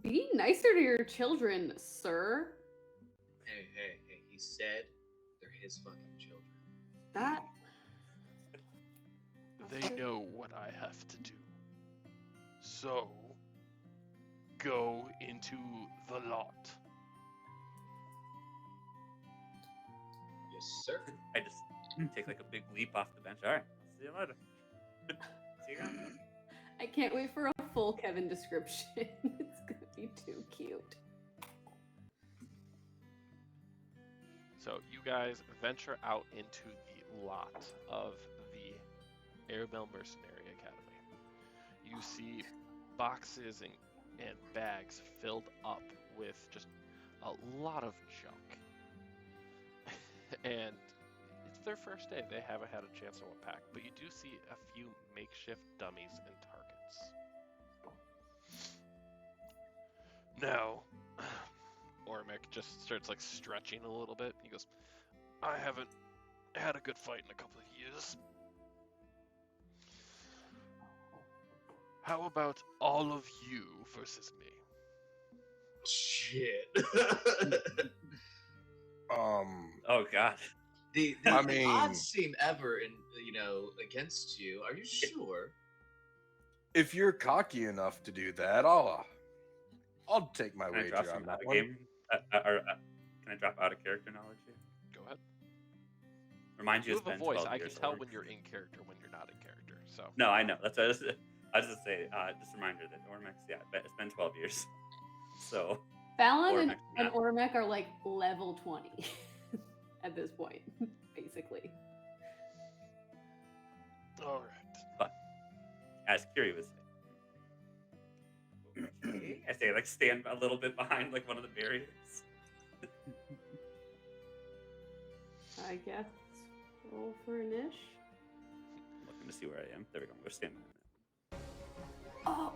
Be nicer to your children, sir. Hey, he said they're his fucking children. That. They know what I have to do. So, go into the lot. Yes, sir. I just take like a big leap off the bench. All right, see you later. See you guys. I can't wait for a full Kevin description. It's gonna be too cute. So you guys venture out into the lot of the Airbell Mercenary Academy. You see boxes and bags filled up with just a lot of junk. And it's their first day. They haven't had a chance to unpack, but you do see a few makeshift dummies and targets. Now, Ormic just starts like stretching a little bit. He goes, I haven't had a good fight in a couple of years. How about all of you versus me? Shit. Oh God. The I mean- odds seem ever against you. Are you sure? If you're cocky enough to do that, I'll take my Can I wager drop on some that meta one. game? Can I drop out of character knowledge here? Go ahead. Remind you, You it's have a been voice. 12 I can years tell old. when you're in character, when you're not in character. So No, I know. That's what I was just say. Just a reminder that Ormex, yeah, it's been 12 years. So Fallon Ormec, and yeah. Ormec are like level 20 at this point, basically. all right. as Kiri was saying, okay. I say like stand a little bit behind like one of the barriers. I guess roll for a niche. Looking to see where I am. There we go. We're standing. Oh,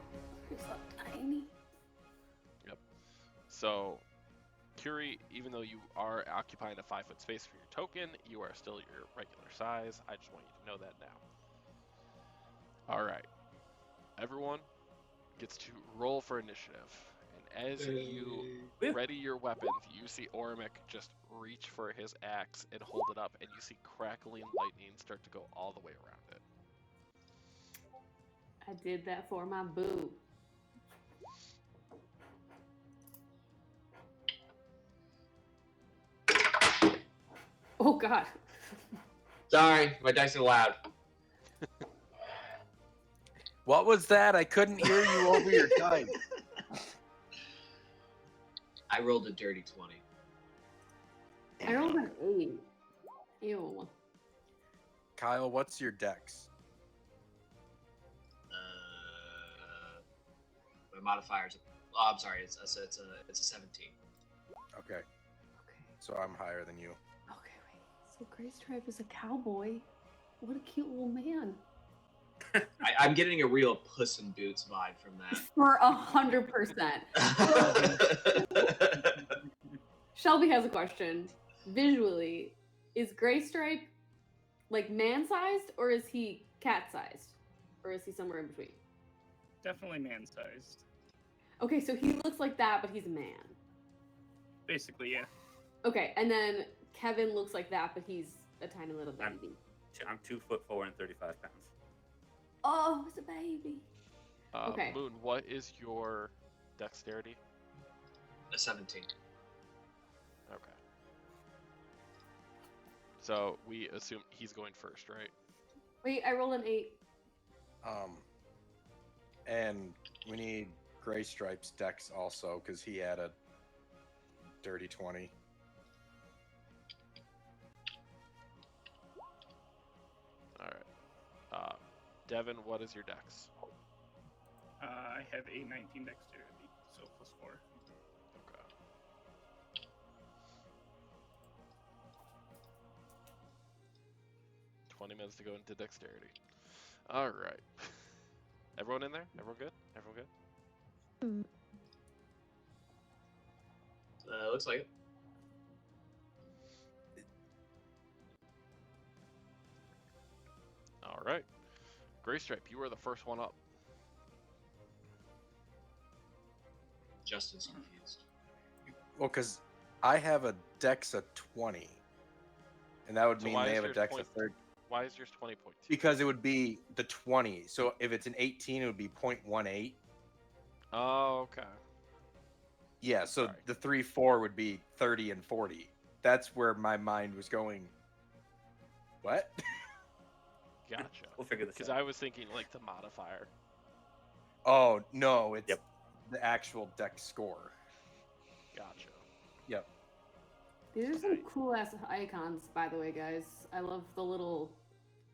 you're so tiny. So, Curie, even though you are occupying a 5-foot space for your token, you are still your regular size. I just want you to know that now. All right. Everyone gets to roll for initiative. And as you ready your weapons, you see Ormic just reach for his axe and hold it up, and you see crackling lightning start to go all the way around it. I did that for my boo. Oh God. Sorry, my dice are loud. What was that? I couldn't hear you over your dice. I rolled a dirty 20. I rolled an 8. Ew. Kyle, what's your dex? My modifiers. Oh, I'm sorry. It's a 17. Okay, Okay. so I'm higher than you. Okay, wait. So Gray Stripe is a cowboy. What a cute little man. I'm getting a real Puss in Boots vibe from For 100%. that. Shelby has a question. Visually, is Gray Stripe like man-sized, or is he cat-sized? Or is he somewhere in between? Definitely man-sized. Okay, so he looks like that, but he's a man. Basically, yeah. Okay, and then Kevin looks like that, but he's a tiny little baby. I'm 2'4" and 35 pounds. Oh, it's a baby. Okay. Moon, what is your dexterity? A 17. Okay. So we assume he's going first, right? Wait, I rolled an 8. And we need Gray Stripe's dex also, because he had a dirty 20. All right. Devin, what is your dex? I have a 19 dexterity, so +4. Okay. $20 to go into dexterity. All right. Everyone in there? Everyone good? Everyone good? Looks like it. All right. Gray Stripe, you were the first one up. Justin's confused. Well, because I have a dex of 20. And that would So mean why they is have a yours dex point- of 30. Why is yours 20.2? Because it would be the 20. So if it's an 18, it would be 0.18. Oh, okay. Yeah, so Sorry. the 3-4 would be 30 and 40. That's where my mind was going. What? Gotcha. We'll figure this Because out. I was thinking like the modifier. Oh, no, it's Yep. the actual dex score. Gotcha. Yep. These are some cool ass icons, by the way, guys. I love our little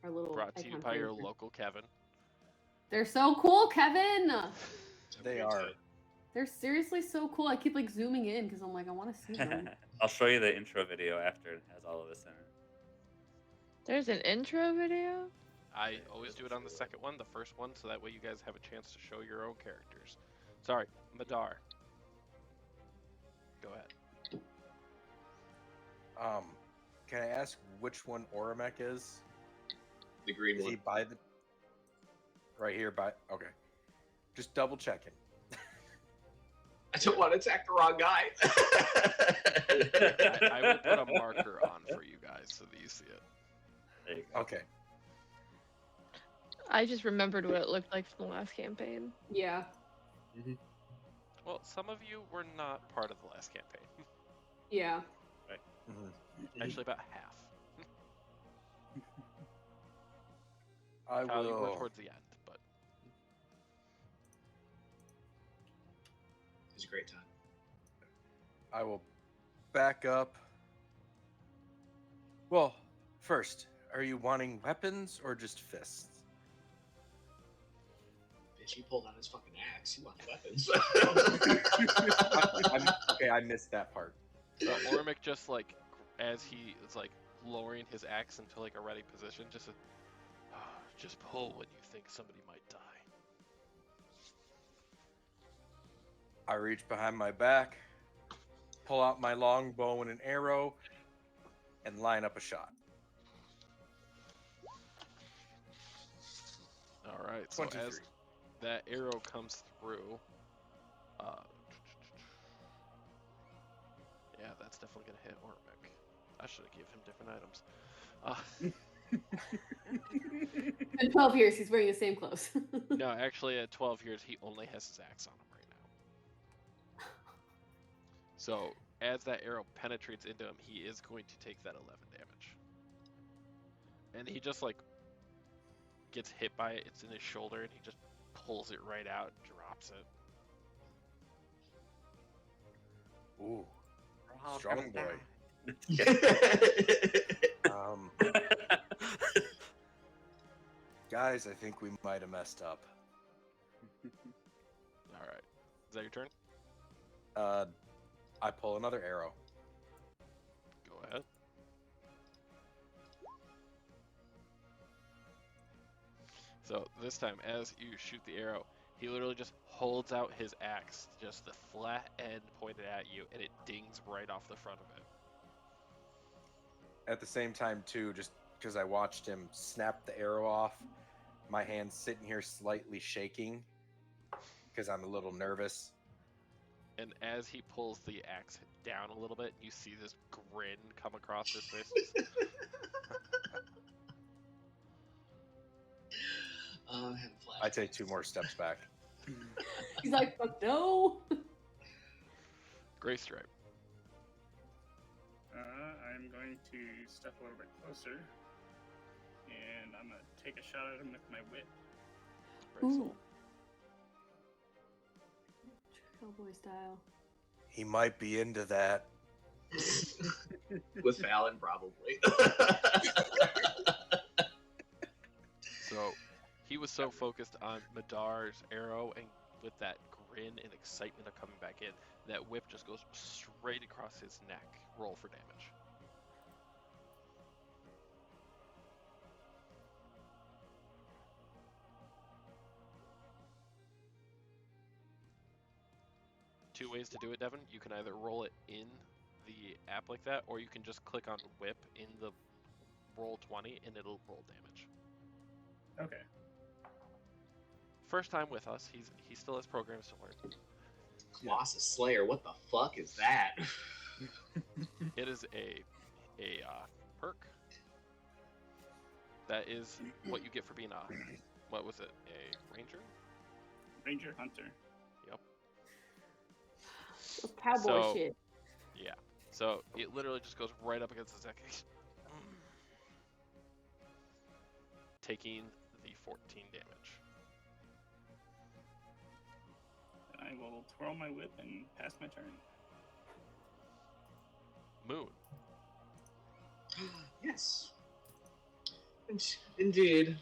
Brought to you icon by your frames here. local Kevin. They're so cool, Kevin. Have a They good are. time. They're seriously so cool. I keep like zooming in because I'm like, I want to see them. I'll show you the intro video after it has all of this in it. There's an intro video? I always do it on the second one, the first one, so that way you guys have a chance to show your own characters. Sorry, Madar. Go ahead. Can I ask which one Oramek is? The green Is one. he by the... Right here by... Okay. Just double checking. I don't want to attack the wrong guy. I will put a marker on for you guys so that you see it. There you go. Okay. I just remembered what it looked like from the last campaign. Yeah. Well, some of you were not part of the last campaign. Yeah. Mhm. Actually, about half. I Kyle, you were will... towards the end, but It was a great time. I will back up. Well, first, are you wanting weapons or just fists? Bitch, he pulled out his fucking axe. He wants weapons. Okay, I missed that part. so Ormic just like, as he is like lowering his axe into like a ready position, just pull when you think somebody might die. I reach behind my back, pull out my long bow and an arrow, and line up a shot. All right. So 23. as that arrow comes through, yeah, that's definitely gonna hit Ormic. I should have given him different items. In 12 years, he's wearing the same clothes. No, actually, at 12 years, he only has his axe on him right now. So, as that arrow penetrates into him, he is going to take that 11 damage. And he just, like, gets hit by it. It's in his shoulder, and he just pulls it right out and drops it. Ooh, We're all strong gonna boy. die. Guys, I think we might have messed up. All right. Is that your turn? I pull another arrow. Go ahead. So this time, as you shoot the arrow, he literally just holds out his axe, just the flat end pointed at you, and it dings right off the front of it. At the same time, too, just because I watched him snap the arrow off, my hand's sitting here slightly shaking because I'm a little nervous. And as he pulls the axe down a little bit, you see this grin come across his face. I have I take 2 more steps back. He's like, fuck no. Gray Stripe. I'm going to step a little bit closer, and I'm gonna take a shot at him with my whip. Ooh. Cowboy style. He might be into that. With Fallon, probably. So he was so focused on Madar's arrow and with that grin and excitement of coming back in, that whip just goes straight across his neck. Roll for damage. Two ways to do it, Devin. You can either roll it in the app like that, or you can just click on whip in the roll 20 and it'll roll damage. Okay. First time with us, he still has programs to learn. Colossus Slayer, what the fuck is that? It is a perk. That is what you get for being a, what was it, a ranger? Ranger Hunter. Yep. Those cowboy So- shit. Yeah. So it literally just goes right up against his neck, taking the 14 damage. I will twirl my whip and pass my turn. Moon. Yes. Indeed.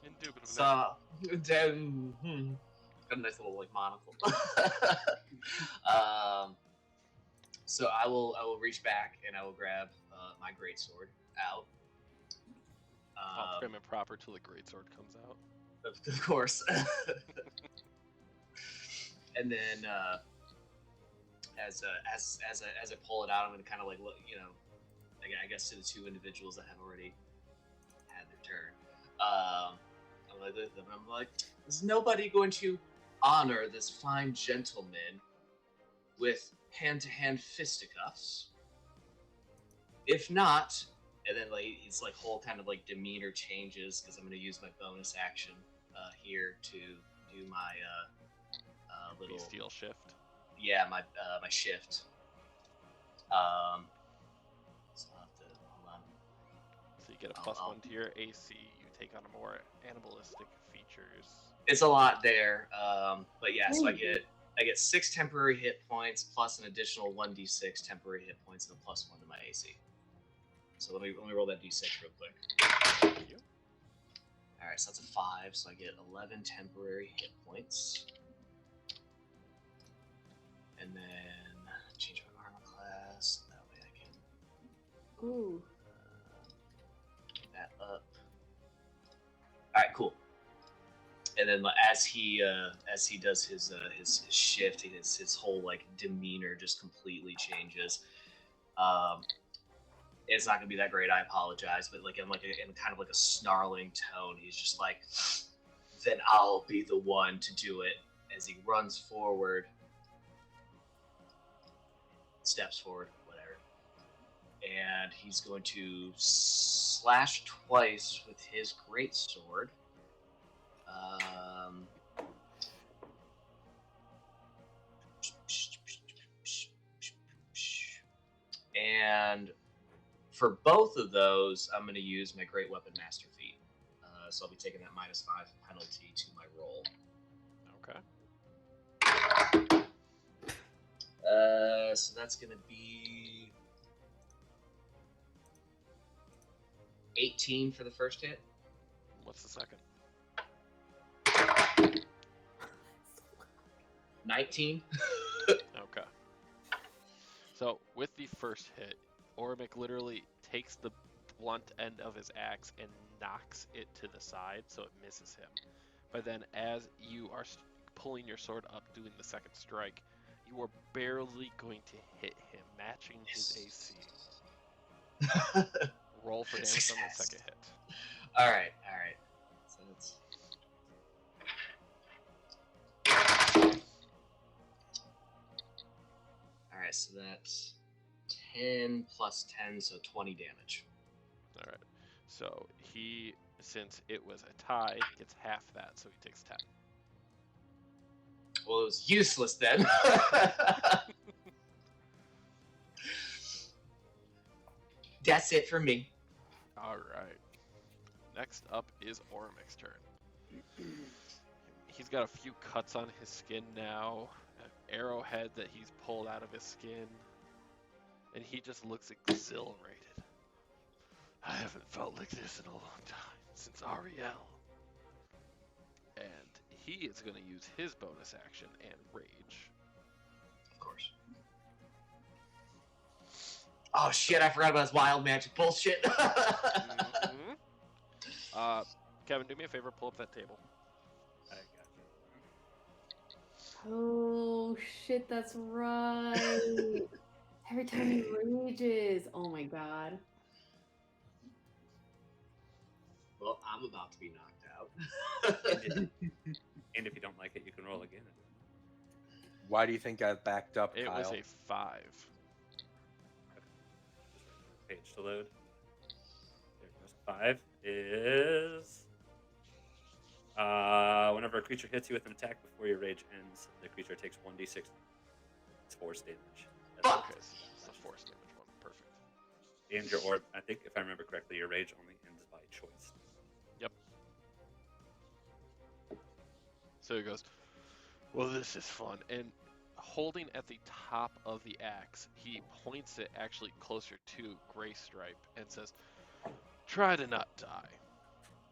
Indubitably. So, then, got a nice little like monocle. So I will reach back and I will grab my greatsword out. All prim and proper till the greatsword comes out. Of course. And then as I pull it out, I'm gonna kind of like look, I guess to the 2 individuals that have already had their turn. I'm like, is nobody going to honor this fine gentleman with hand-to-hand fisticuffs? If not, and then like it's like whole kind of like demeanor changes because I'm going to use my bonus action here to do my little Bestial shift. yeah my shift. So I'll have to hold on. So you get a +1 to your AC. You take on a more animalistic features. It's a lot there, but yeah. So I get 6 temporary hit points plus an additional 1d6 temporary hit points and a +1 to my AC. So let me roll that d6 real quick. Thank you. All right, so that's a 5. So I get 11 temporary hit points, and then change my armor class. That way I can Ooh. get that up. All right, cool. And then as he does his shift, his whole like demeanor just completely changes. It's not gonna be that great. I apologize, but like in kind of like a snarling tone, he's just like, "Then I'll be the one to do it." As he runs forward, steps forward, whatever, and he's going to slash twice with his greatsword. And for both of those, I'm going to use my Great Weapon Master feat. So I'll be taking that -5 penalty to my roll. Okay. So that's going to be 18 for the first hit. What's the second? 19. Okay. So with the first hit, Ormic literally takes the blunt end of his axe and knocks it to the side so it misses him. But then as you are pulling your sword up doing the second strike, you are barely going to hit him, matching his AC. Roll for damage on the second hit. All right. So that's... All right, so that's 10 plus 10, so 20 damage. All right. So he, since it was a tie, gets half that, so he takes 10. Well, it was useless then. That's it for me. All right. Next up is Ormic's turn. He's got a few cuts on his skin now, an arrowhead that he's pulled out of his skin, and he just looks exhilarated. I haven't felt like this in a long time, since Ariel. And he is going to use his bonus action and rage. Of course. Oh shit, I forgot about his wild magic bullshit. Mm-hmm. Kevin, do me a favor, pull up that table. I got you. Oh shit, that's right. Every time he rages. Oh my god. Well, I'm about to be knocked out. And if you don't like it, you can roll again. Why do you think I backed up, It Kyle? was a 5. Page to load. There goes 5 is whenever a creature hits you with an attack before your rage ends, the creature takes 1d6 force damage. Fuck! Okay, so that's the force damage one. Perfect. And your orb, I think if I remember correctly, your rage only ends by choice. Yep. So he goes, well, this is fun. And holding at the top of the axe, he points it actually closer to Gray Stripe and says, try to not die.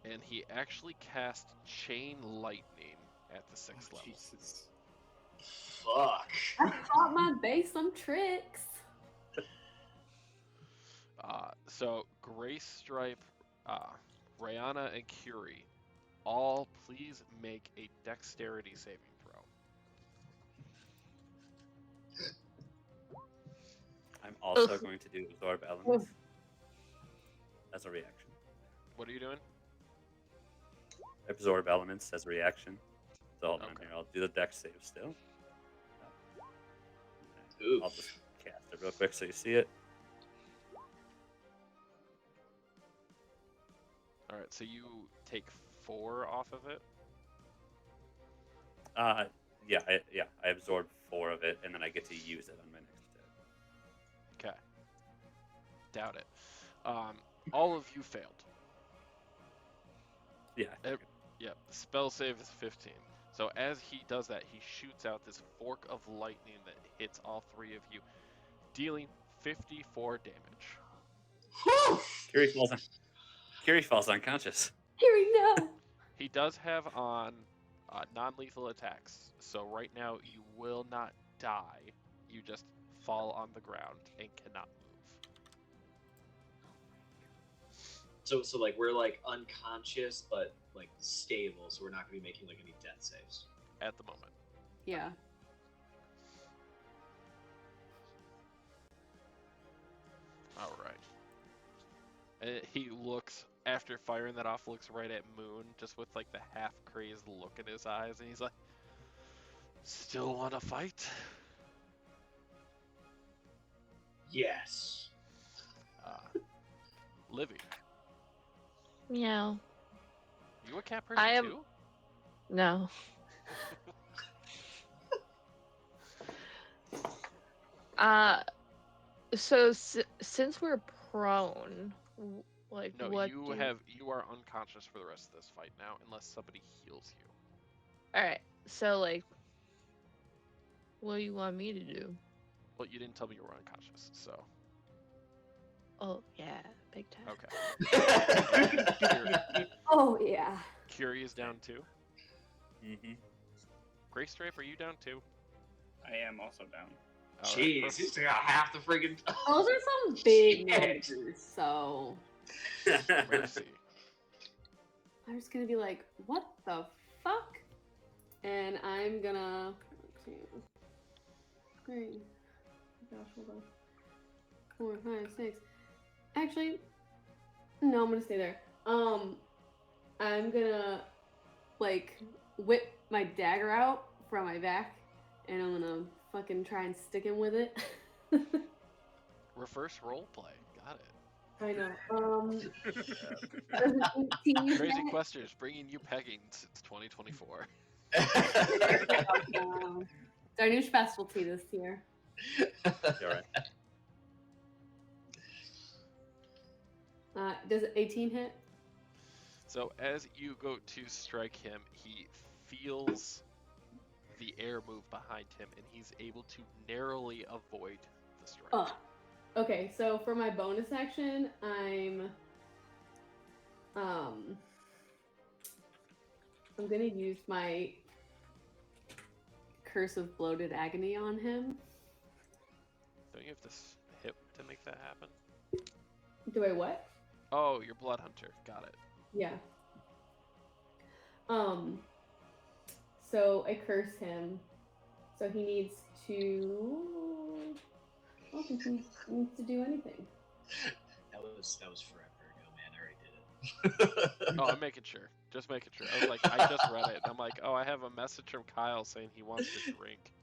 And he actually casts Chain Lightning at the 6th level. Jesus. Fuck. I taught my base some tricks. So Gray Stripe, Rayana, and Curie, all please make a dexterity saving throw. I'm also going to do absorb elements as a reaction. What are you doing? Absorb elements as a reaction. So hold on Okay. here. I'll do the dex save still. Oof. I'll just cast it real quick so you see it. All right, so you take 4 off of it. Yeah, I absorb 4 of it, and then I get to use it on my next attack. Okay. Doubt it. All of you failed. Yeah. Yep, the spell save is 15. So as he does that, he shoots out this fork of lightning that hits all 3 of you, dealing 54 damage. Whew! Curie falls unconscious. Here we go. He does have on non-lethal attacks, so right now you will not die. You just fall on the ground and cannot move. So like we're like unconscious but like stable, so we're not gonna be making like any death saves. At the moment. Yeah. All right. And he looks, after firing that off, looks right at Moon, just with like the half-crazed look in his eyes, and he's like, still want to fight? Yes. Livy, Meow. you a cat person I am- too? No. So since we're prone, like No, what you are unconscious for the rest of this fight now, unless somebody heals you. All right. So like, what do you want me to do? Well, you didn't tell me you were unconscious, so Oh yeah, big time. okay. Oh yeah. Curie is down too. Mm-hmm. Grace Drape, are you down too? I am also down. All right, Jeez, perfect. he's got half the friggin'. Those are some big Shit. numbers. So Mercy. I'm just gonna be like, what the fuck? And I'm gonna. Let's see. 3. Gosh, hold on. 4, 5, 6. Actually, no, I'm gonna stay there. I'm gonna like whip my dagger out from my back, and I'm gonna fucking try and stick him with it. Reverse role play. Got it. I know. Does an 18 Crazy hit? Questers bringing you pegging since 2024. It's our new specialty this year. You're right. Does 18 hit? So as you go to strike him, he feels the air move behind him, and he's able to narrowly avoid the strike. Okay, so for my bonus action, I'm gonna use my Curse of Bloated Agony on him. Don't you have to hit to make that happen? Do I what? Oh, you're Blood Hunter. Got it. Yeah. So I curse him. So he needs to. I don't think he needs to do anything. That was forever ago, man. I already did it. Oh, I'm making sure. Just making sure. I was like, I just read it. I'm like, oh, I have a message from Kyle saying he wants to drink.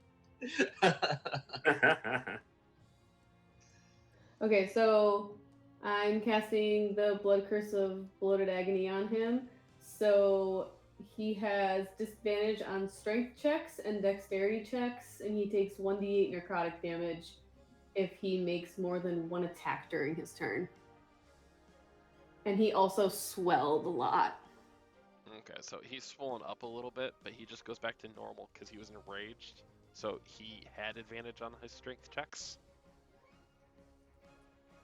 Okay, so I'm casting the Blood Curse of Bloated Agony on him. So he has disadvantage on strength checks and dexterity checks, and he takes 1d8 necrotic damage if he makes more than one attack during his turn. And he also swelled a lot. Okay, so he's swollen up a little bit, but he just goes back to normal because he was enraged. So he had advantage on his strength checks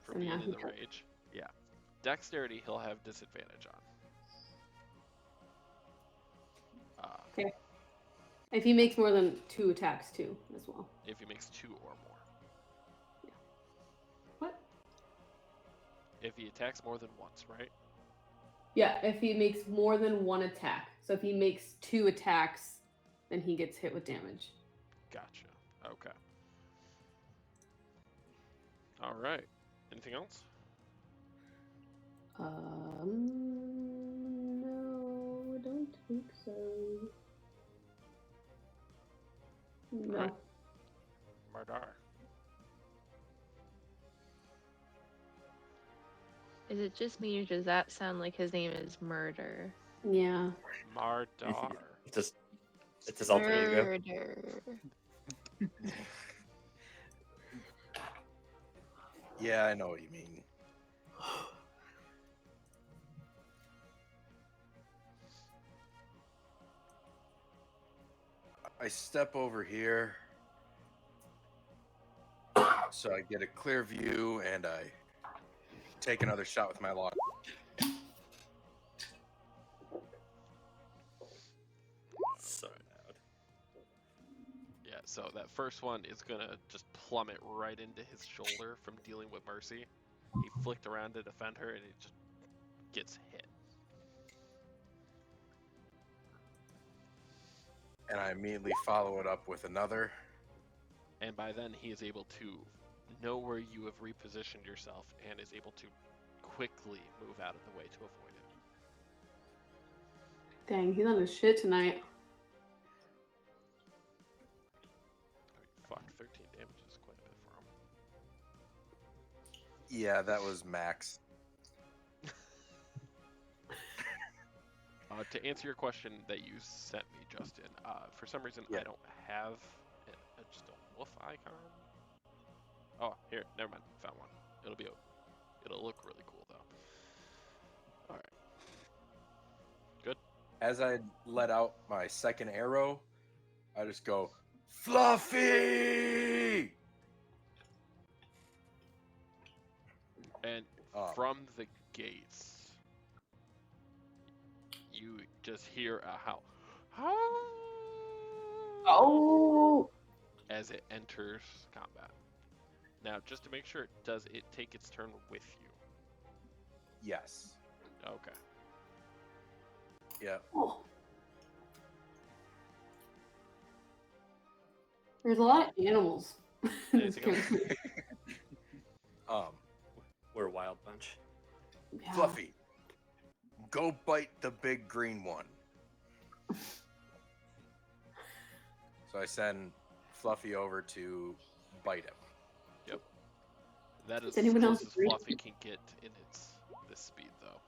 for So being now in he the can- rage. Yeah. Dexterity, he'll have disadvantage on. If he makes more than 2 attacks too, as well. If he makes 2 or more. What? If he attacks more than once, right? Yeah, if he makes more than 1 attack. So if he makes 2 attacks, then he gets hit with damage. Gotcha. Okay. All right. Anything else? No, I don't think so. No. Alright. Mardar. Is it just me, or does that sound like his name is Murder? Yeah. Mardar. It's his alter ego. Murder. Yeah, I know what you mean. I step over here so I get a clear view, and I take another shot with my log. So loud. Yeah, so that first one is gonna just plummet right into his shoulder from dealing with Mercy. He flicked around to defend her, and it just gets hit. And I immediately follow it up with another. And by then, he is able to know where you have repositioned yourself and is able to quickly move out of the way to avoid it. Dang, he's on his shit tonight. Fuck, 13 damage is quite a bit for him. Yeah, that was max. To answer your question that you sent me, Justin, for some reason Yeah. I don't have just a wolf icon. Oh, here, never mind. Found one. It'll look really cool though. All right. Good. As I let out my second arrow, I just go, Fluffy! And from the gates, you just hear a howl. Oh! As it enters combat. Now, just to make sure, does it take its turn with you? Yes. Okay. Yeah. Oh. There's a lot of animals. in this Anything else? campaign. We're a wild bunch. Yeah. Fluffy, go bite the big green one. So I send Fluffy over to bite him. Yep. That is Does anyone as else close as agree? Fluffy can get in this speed, though.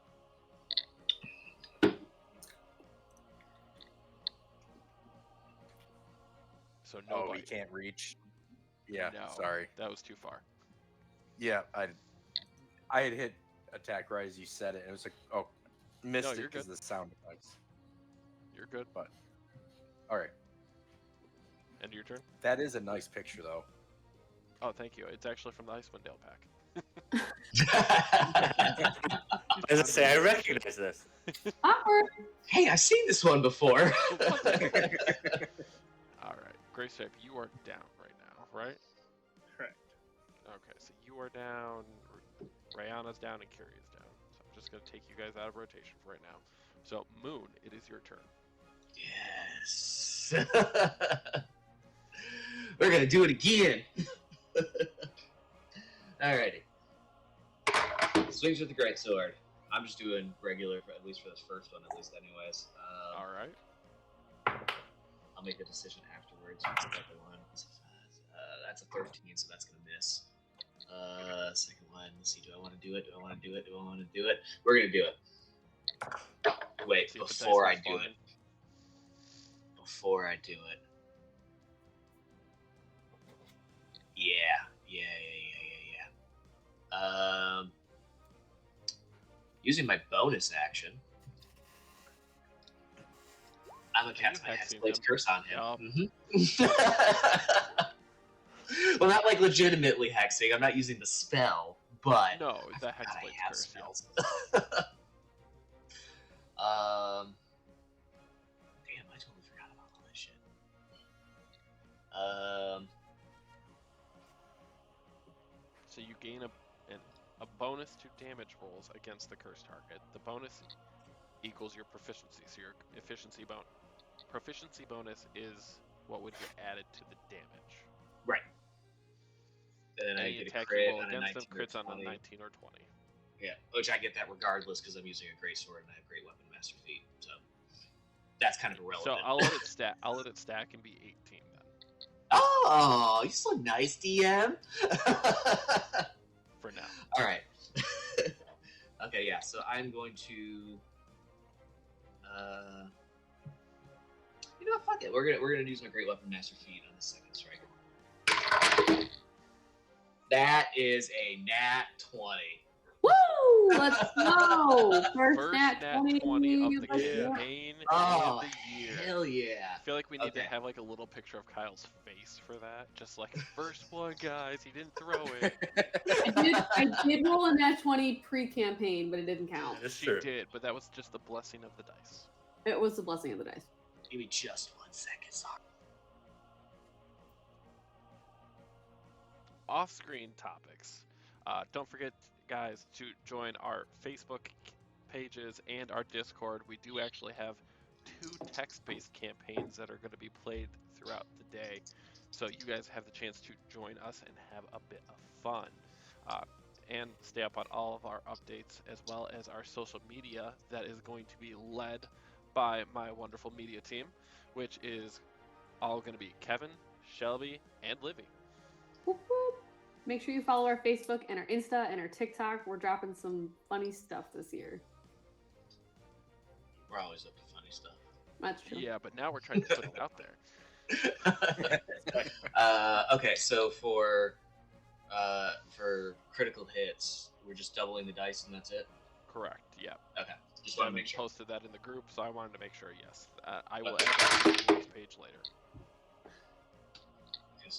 So no Oh, bite. he can't reach. Yeah, No, sorry. that was too far. Yeah, I had hit attack right as you said it, and it was like, oh, missed you're it because good. of the sound effects. You're good. But all right, End of your turn. that is a nice picture though. Oh, thank you. It's actually from the Icewind Dale pack. As I say, I recognize this. Awkward. Hey, I've seen this one before. All right, Graystripe, you are down right now, right? Correct. Okay, so you are down, Rayana's down, and Kiria's down. So I'm just going to take you guys out of rotation for right now. So, Moon, it is your turn. Yes. We're gonna do it again. Alrighty. Swings with the greatsword. I'm just doing regular, at least for this first one, at least, anyways. All right. I'll make a decision afterwards. What's the second one? That's a 13, so that's gonna miss. Second one. Let's see. Do I want to do it? Do I want to do it? Do I want to do it? We're gonna do it. Wait, See if the dice before I rolls do fine. it. Before I do it. Yeah. Using my bonus action, I'm gonna cast my hexing Hexblade's him. curse on him. Yup. Well, not like legitimately hexing. I'm not using the spell, but No, the I Hexblade's have curse. spells. Damn, I totally forgot about all this shit. So you gain a bonus to damage rolls against the cursed target. The bonus equals your proficiency. So your proficiency bonus is what would get added to the damage. Right. And then I Any get a attack crit you roll on a against them 19 or crits on a 20. 19 or 20. Yeah, which I get that regardless because I'm using a great sword and I have great weapon master feat. So that's kind of irrelevant. So I'll let it stack. I'll let it stack and be 18 then. Oh, you're so nice, DM. For now. All right. Okay, yeah. So I'm going to. You know what? Fuck it. We're gonna use my great weapon master feat on the second strike. That is a nat 20. Woo! Let's go! First, First nat 20 of the let's go. campaign Oh, and the year. hell yeah! I feel like we need Okay. to have like a little picture of Kyle's face for that. Just like first one, guys. He didn't throw it. I did roll a nat 20 pre-campaign, but it didn't count. That's She true. did, but that was just the blessing of the dice. It was the blessing of the dice. Give me just 1 second. Sorry. Off-screen topics. Don't forget, guys, to join our Facebook pages and our Discord. We do actually have 2 text-based campaigns that are going to be played throughout the day, so you guys have the chance to join us and have a bit of fun. And stay up on all of our updates as well as our social media that is going to be led by my wonderful media team, which is all going to be Kevin, Shelby, and Livy. Whoop, whoop. Make sure you follow our Facebook and our Insta and our TikTok. We're dropping some funny stuff this year. We're always up to funny stuff. That's true. Yeah, but now we're trying to put it out there. Okay, so for critical hits, we're just doubling the dice and that's it. Correct. Yeah. Okay, just want to Devin make sure. posted that in the group, so I wanted to make sure. Yes, I will Okay. add that to the rules page later. Okay,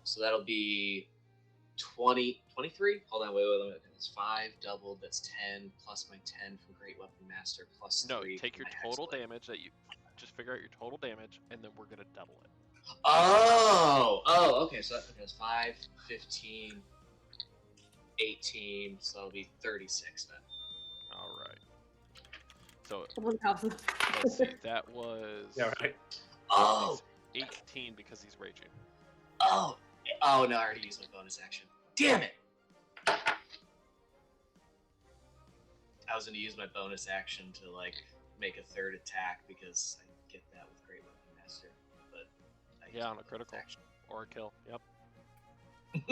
so that'll be 20, 23? Hold on, wait. That's 5 doubled. That's 10 plus my 10 from Great Weapon Master plus No, 3. take from your my total Hexblade. damage that you. Just figure out your total damage, and then we're gonna double it. Oh, okay. So that's 5, 15, 18. So that'll be 36 then. All right. So Someone's house is- let's see. That was Yeah, right. Oh, 18 because he's raging. oh, no! I already used my bonus action. Damn it! I was gonna use my bonus action to like make a third attack because I get that with Great Weapon Master, but I used Yeah, my on a bonus critical action. or a kill. Yep. All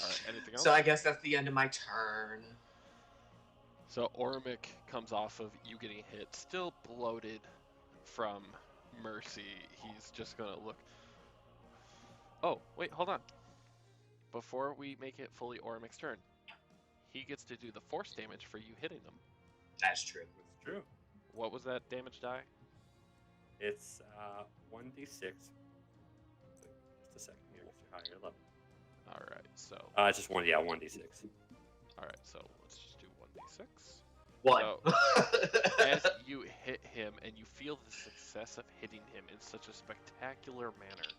right. Anything else? So I guess that's the end of my turn. So Ormic comes off of you getting hit, still bloated from Mercy. He's just gonna look. Oh, wait, hold on. Before we make it fully Ormic's turn, he gets to do the force damage for you hitting him. That's true. It's true. What was that damage die? It's 1d6. Just a second here, Mr. Higher level. All right, so It's just 1d6. all right, so let's just do 1d6. 1. So, as you hit him and you feel the success of hitting him in such a spectacular manner,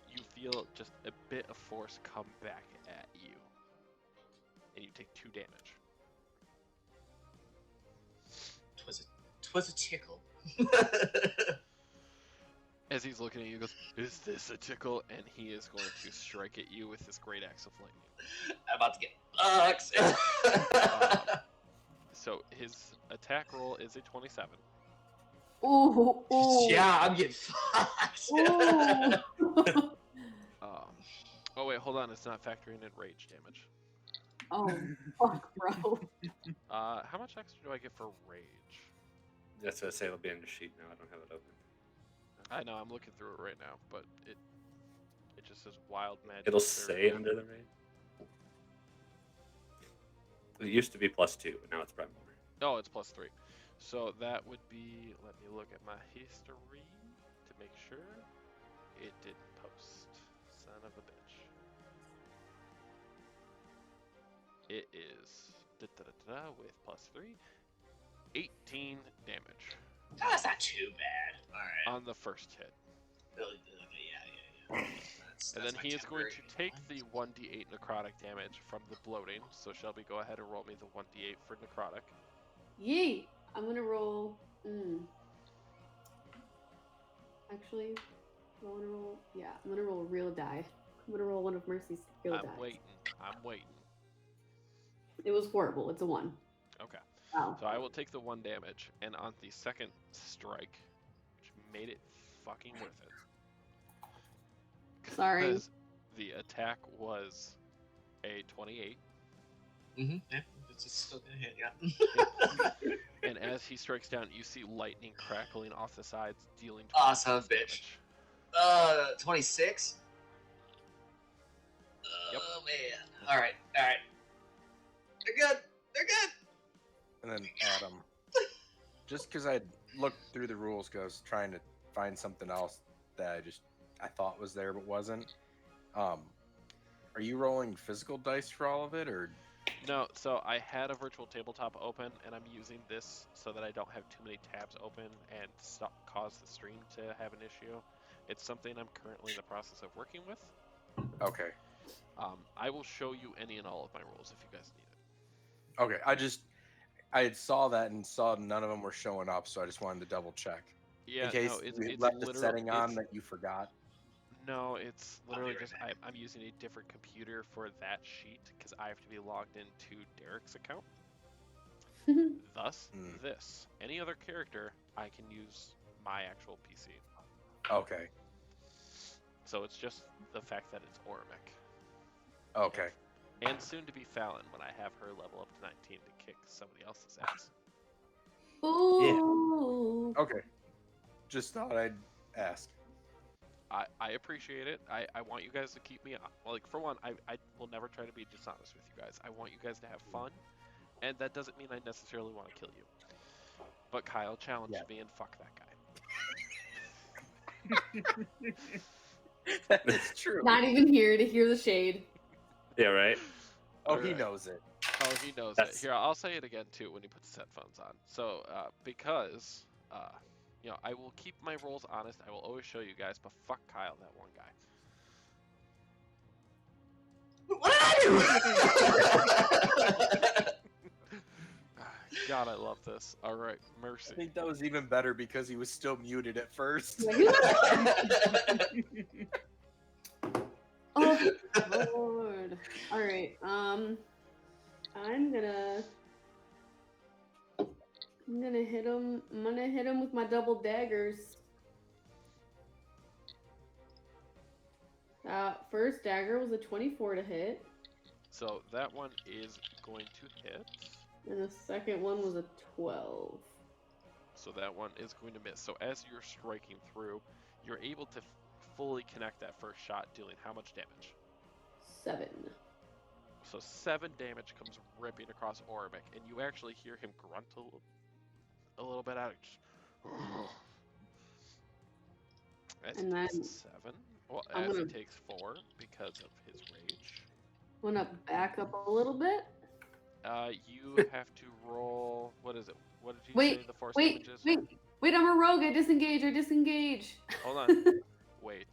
you feel just a bit of force come back at you, and you take 2 damage. Twas a tickle. As he's looking at you, he goes, "Is this a tickle?" And he is going to strike at you with this great axe of lightning. I'm about to get bucks. So his attack roll is a 27. Ooh, ooh. Yeah, I'm getting fucked. Ooh. Oh wait, hold on. It's not factoring in rage damage. Oh, fuck, bro. How much extra do I get for rage? That's what I say. It'll be on your sheet now. I don't have it open. I know, I'm looking through it right now, but it just says wild magic. It'll say under the raid. It used to be +2, but now it's probably more. Oh, it's +3. So that would be. Let me look at my history to make sure it didn't post. Son of a bitch. It is with +3, 18 damage That's not too bad. All right. on the first hit. Okay, yeah. And then my he is going to temporary take the 1d8 necrotic damage from the bloating. So Shelby, go ahead and roll me the 1d8 for necrotic. Yee! I'm gonna roll. Actually, I wanna roll. Yeah, I'm gonna roll a real die. I'm gonna roll one of Mercy's real dice. I'm waiting. It was horrible. It's a 1. Okay. Wow. So I will take the 1 damage, and on the second strike, which made it fucking worth it. Sorry. Because the attack was a 28. Mm-hmm. Yeah, it's still gonna hit. Yeah. And as he strikes down, you see lightning crackling off the sides, dealing Aw, 26 son of a bitch. damage. 26. Yep. Oh man. All right. They're good. And then Adam, just because I looked through the rules, because I was trying to find something else that I thought was there but wasn't. Are you rolling physical dice for all of it, or? No, so I had a virtual tabletop open, and I'm using this so that I don't have too many tabs open and cause the stream to have an issue. It's something I'm currently in the process of working with. Okay. I will show you any and all of my rules if you guys need it. Okay. I had saw that and saw none of them were showing up, so I just wanted to double check. Yeah, in case no, it's you left the literal- setting on it's- that you forgot. No, it's I'll be literally right just back. I'm using a different computer for that sheet because I have to be logged into Derek's account. Thus, Hmm. this. Any other character, I can use my actual PC. Okay. So it's just the fact that it's Ormic. Okay. and soon to be Fallon when I have her level up to 19 to kick somebody else's ass. Ooh. Okay. Just thought I'd ask. I appreciate it. I want you guys to keep me like, for one, I will never try to be dishonest with you guys. I want you guys to have fun, and that doesn't mean I necessarily want to kill you. But Kyle challenged me, and fuck that guy. That's true. Not even here to hear the shade. Yeah, right. Oh, he Alright. knows it. Oh, he knows it. That's- Here, I'll say it again too when he puts his headphones on. So, because I will keep my rolls honest. I will always show you guys, but fuck Kyle, that one guy. What did I do? God, I love this. All right, I mercy. think that was even better because he was still muted at first. Oh Lord. Alright, I'm gonna hit him. I'm gonna hit him with my double daggers. First dagger was a 24 to hit, So that one is going to hit. and the second one was a 12. So that one is going to miss. So as you're striking through, you're able to fully connect that first shot, dealing how much damage? 7. So 7 damage comes ripping across Orbic, and you actually hear him grunt a little bit out. As And he takes then 7. Well, I'm as he gonna- takes 4 because of his rage. I'm gonna back up a little bit. You have to roll. What is it? What did you Wait, say the force Wait, damage is? wait, I'm a rogue. I disengage. Hold on. Wait.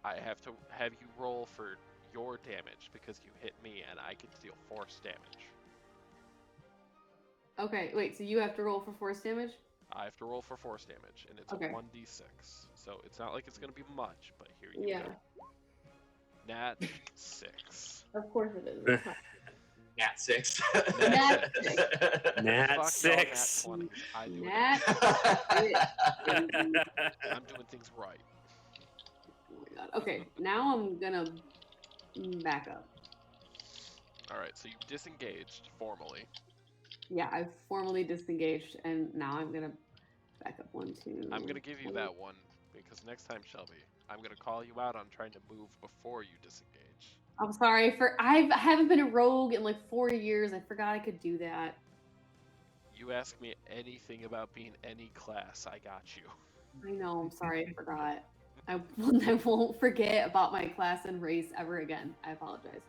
I have to have you roll for your damage because you hit me and I can deal force damage. Okay, wait, so you have to roll for force damage? I have to roll for force damage, and it's Okay. a 1d6. So it's not like it's going to be much, but here you Yeah, go. Nat 6. of course it is. It's fine. Nat 6. Nat 6. Nat Fuck y'all, 6. Nat 20s. I do Nat it. 6. I'm doing things right. Oh my god. Okay, now I'm gonna back up. Alright, so you disengaged formally. Yeah, I've formally disengaged, and now I'm gonna back up 1, 2. I'm going to give you 3. that one because next time, Shelby, I'm going to call you out on trying to move before you disengage. I'm sorry I haven't been a rogue in like 4 years. I forgot I could do that. You ask me anything about being any class, I got you. I know. I'm sorry. I forgot. I won't forget about my class and race ever again. I apologize.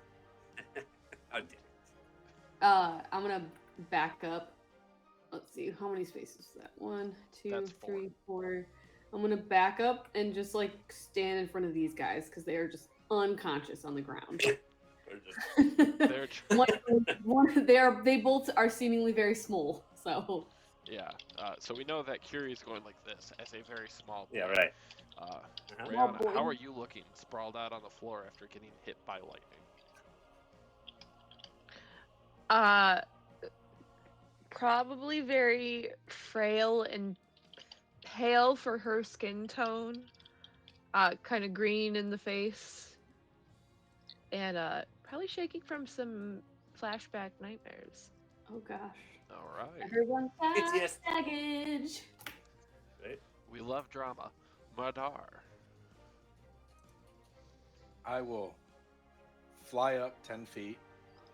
How dare it. I'm gonna back up. Let's see, how many spaces is that? 1, 2, That's 4. 3, 4. I'm gonna back up and just like stand in front of these guys because they are just unconscious on the ground. They're just- They're they both are seemingly very small. So yeah. So we know that Curie is going like this as a very small boy. yeah, right. Rihanna, boy. how are you looking sprawled out on the floor after getting hit by lightning? Probably very frail and pale for her skin tone. Kind of green in the face. And probably shaking from some flashback nightmares. oh gosh. All right. Everyone PTSD. baggage. Right? We love drama. Madar. I will fly up 10 feet.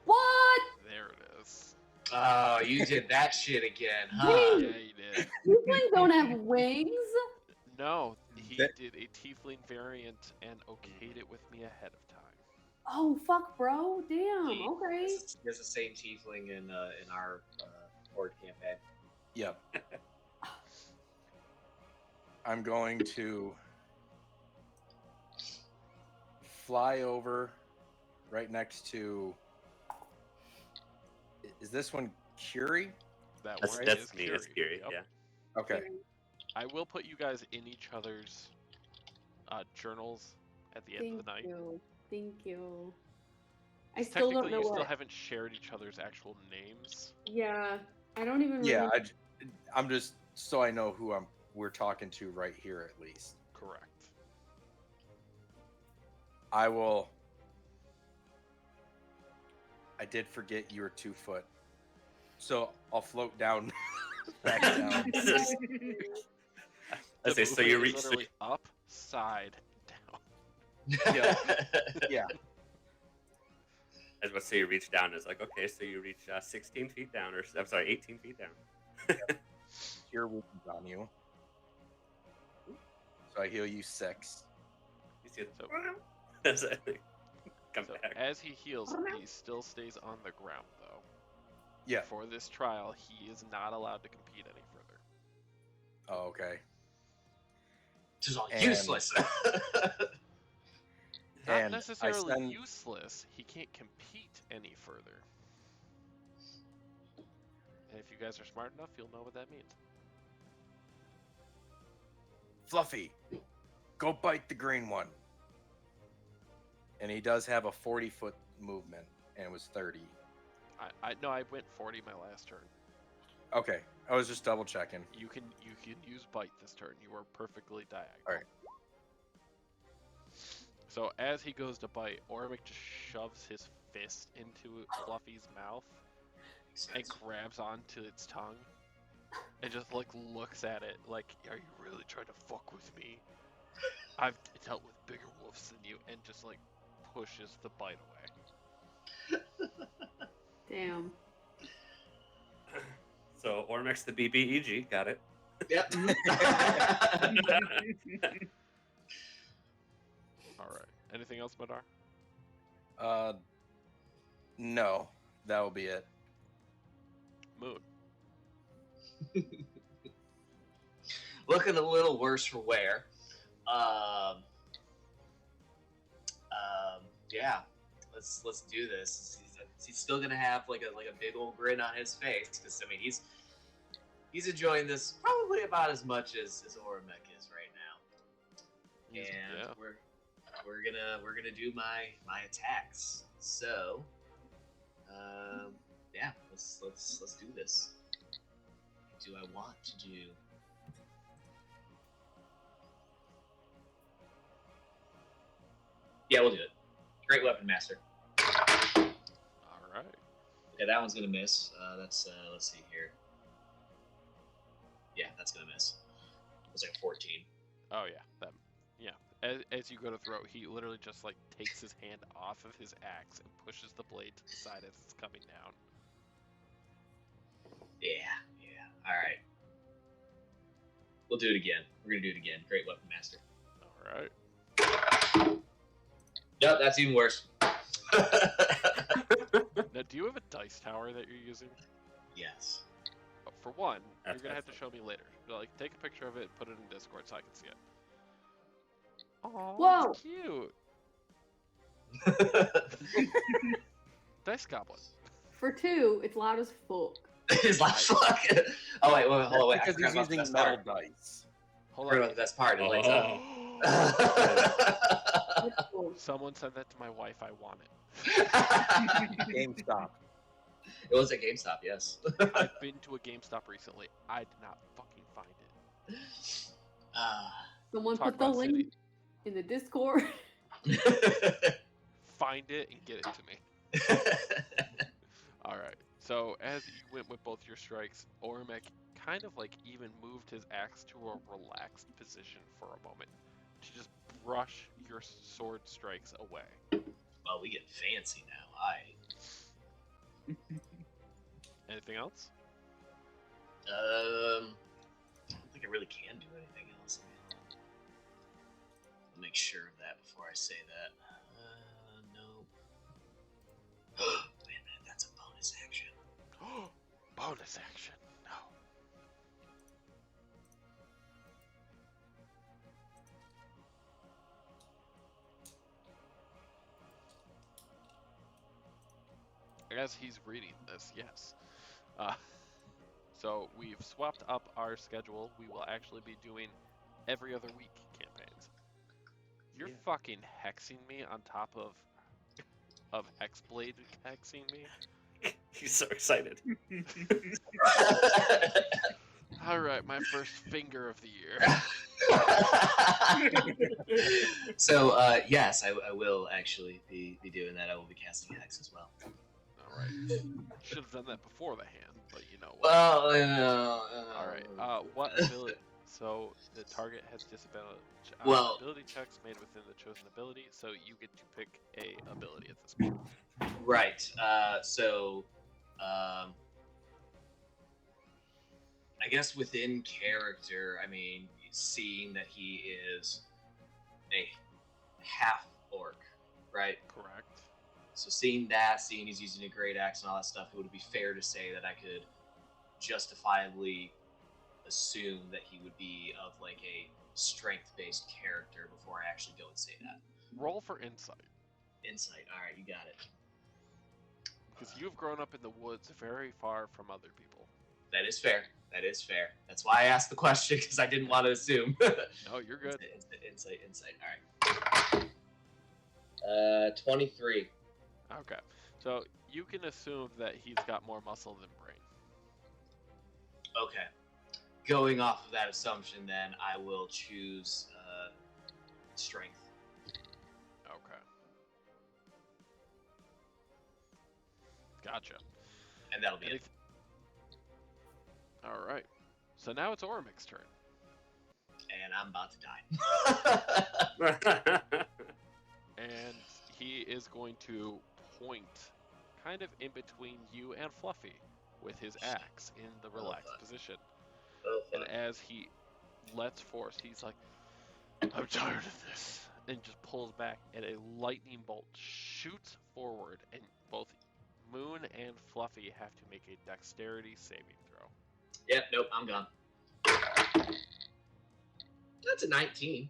What? There it is. Oh, you did that shit again, huh? Wait. Yeah, he did. These things don't have wings. No, he That- did a tiefling variant and okayed it with me ahead of time. Oh fuck, bro. Damn. He- Okay. There's the same tiefling in our horde campaign. Yep. I'm going to fly over right next to. Is this one Curie? That That's, one that's is me. That's Curie. Curie. Yep. Yeah. Okay. I will put you guys in each other's journals at the end of the night. Thank you. I still Technically, don't know you what. still haven't shared each other's actual names. Yeah, I don't even. Yeah, Really... I'm just so I know who we're talking to right here at least. Correct. I will I did forget you were 2 foot. So I'll float down back down. I say, so you reach. literally upside down. Yeah. Yeah. I was about to say you reach down. It's like, okay, so you reach 16 feet down, or I'm sorry, 18 feet down. Cure wounds on you. So I heal you 6. You see it? So, That's it. Come so back. as he heals, he still stays on the ground, though. Yeah. For this trial, he is not allowed to compete any further. Oh, okay. This is all And- useless. Not And I necessarily send- useless. He can't compete any further. And if you guys are smart enough, you'll know what that means. Fluffy, go bite the green one. And he does have a 40-foot movement, and it was 30. I went 40 my last turn. Okay, I was just double checking. You can use bite this turn. You are perfectly diagonal. Alright. So as he goes to bite, Ormic just shoves his fist into Fluffy's mouth and grabs onto its tongue and just like looks at it like, are you really trying to fuck with me? I've dealt with bigger wolves than you, and just like pushes the bite away. Damn. So Ormex the BBEG, got it. Yep. Alright. Anything else, Madar? No, that will be it. Moon. Looking a little worse for wear. Yeah, let's do this. He's still gonna have like a big old grin on his face because I mean he's enjoying this probably about as much as Oromec is right now. And Yeah. we're gonna do my attacks. So, yeah, let's do this. What do I want to do? Yeah, we'll do it. Great weapon master. Alright. Yeah, that one's gonna miss. That's let's see here. Yeah, that's gonna miss. It's like 14. Oh yeah, that. Yeah. As you go to throw, he literally just like takes his hand off of his axe and pushes the blade to the side as it's coming down. Yeah. All right. We'll do it again. We're gonna do it again. Great weapon master. Alright. Yep, that's even worse. Now, do you have a dice tower that you're using? Yes. Oh, for one, That's you're gonna have to excellent. show me later. Like, take a picture of it, and put it in Discord so I can see it. Oh, Whoa! that's cute. Dice goblin. For 2, it's loud as fuck. It's like fuck. Oh wait, hold on, wait. I Because forgot he's about the using best metal part. dice. Hold Forgot on. about the best part. It lights Oh. up. Someone sent that to my wife. I want it. GameStop. It was at GameStop, yes. I've been to a GameStop recently. I did not fucking find it. Someone Talk put the about link city. in the Discord. Find it and get it to me. Alright. So, as you went with both your strikes, Ormek kind of like even moved his axe to a relaxed position for a moment to just brush your sword strikes away. Well, we get fancy now. Anything else? I don't think I really can do anything else. I'll make sure of that before I say that. No. Wait a minute, that's a bonus action. Bonus action. No. As he's reading this, yes. So we've swapped up our schedule. We will actually be doing every other week campaigns. You're Yeah. fucking hexing me on top of Hexblade hexing me. He's so excited. All right, my first finger of the year. So, yes, I will actually be doing that. I will be casting Hex as well. All right. Should have done that before the hand, but you know what. Well, All right. What ability? So the target has disadvantage Well- ability checks made within the chosen ability, so you get to pick a ability at this point. right. So, I guess within character, I mean, seeing that he is a half orc, right? Correct. So seeing he's using a great axe and all that stuff, it would be fair to say that I could justifiably assume that he would be of like a strength-based character before I actually go and say that. Roll for insight, Insight. All right, you got it. because you've grown up in the woods very far from other people. That is fair. That is fair. That's why I asked the question, because I didn't want to assume. No, you're good. Insight. All right. 23. Okay. So you can assume that he's got more muscle than brain. Okay. Going off of that assumption, then I will choose strength. Okay. Gotcha. And that'll be it. All right. So now it's Ormic's turn. And I'm about to die. And he is going to point kind of in between you and Fluffy with his axe in the relaxed fuck. position. Oh, And fuck. as he lets force, he's like, I'm tired of this. And just pulls back, and a lightning bolt shoots forward, and both Moon and Fluffy have to make a dexterity saving throw. Yep, nope, I'm gone. That's a 19.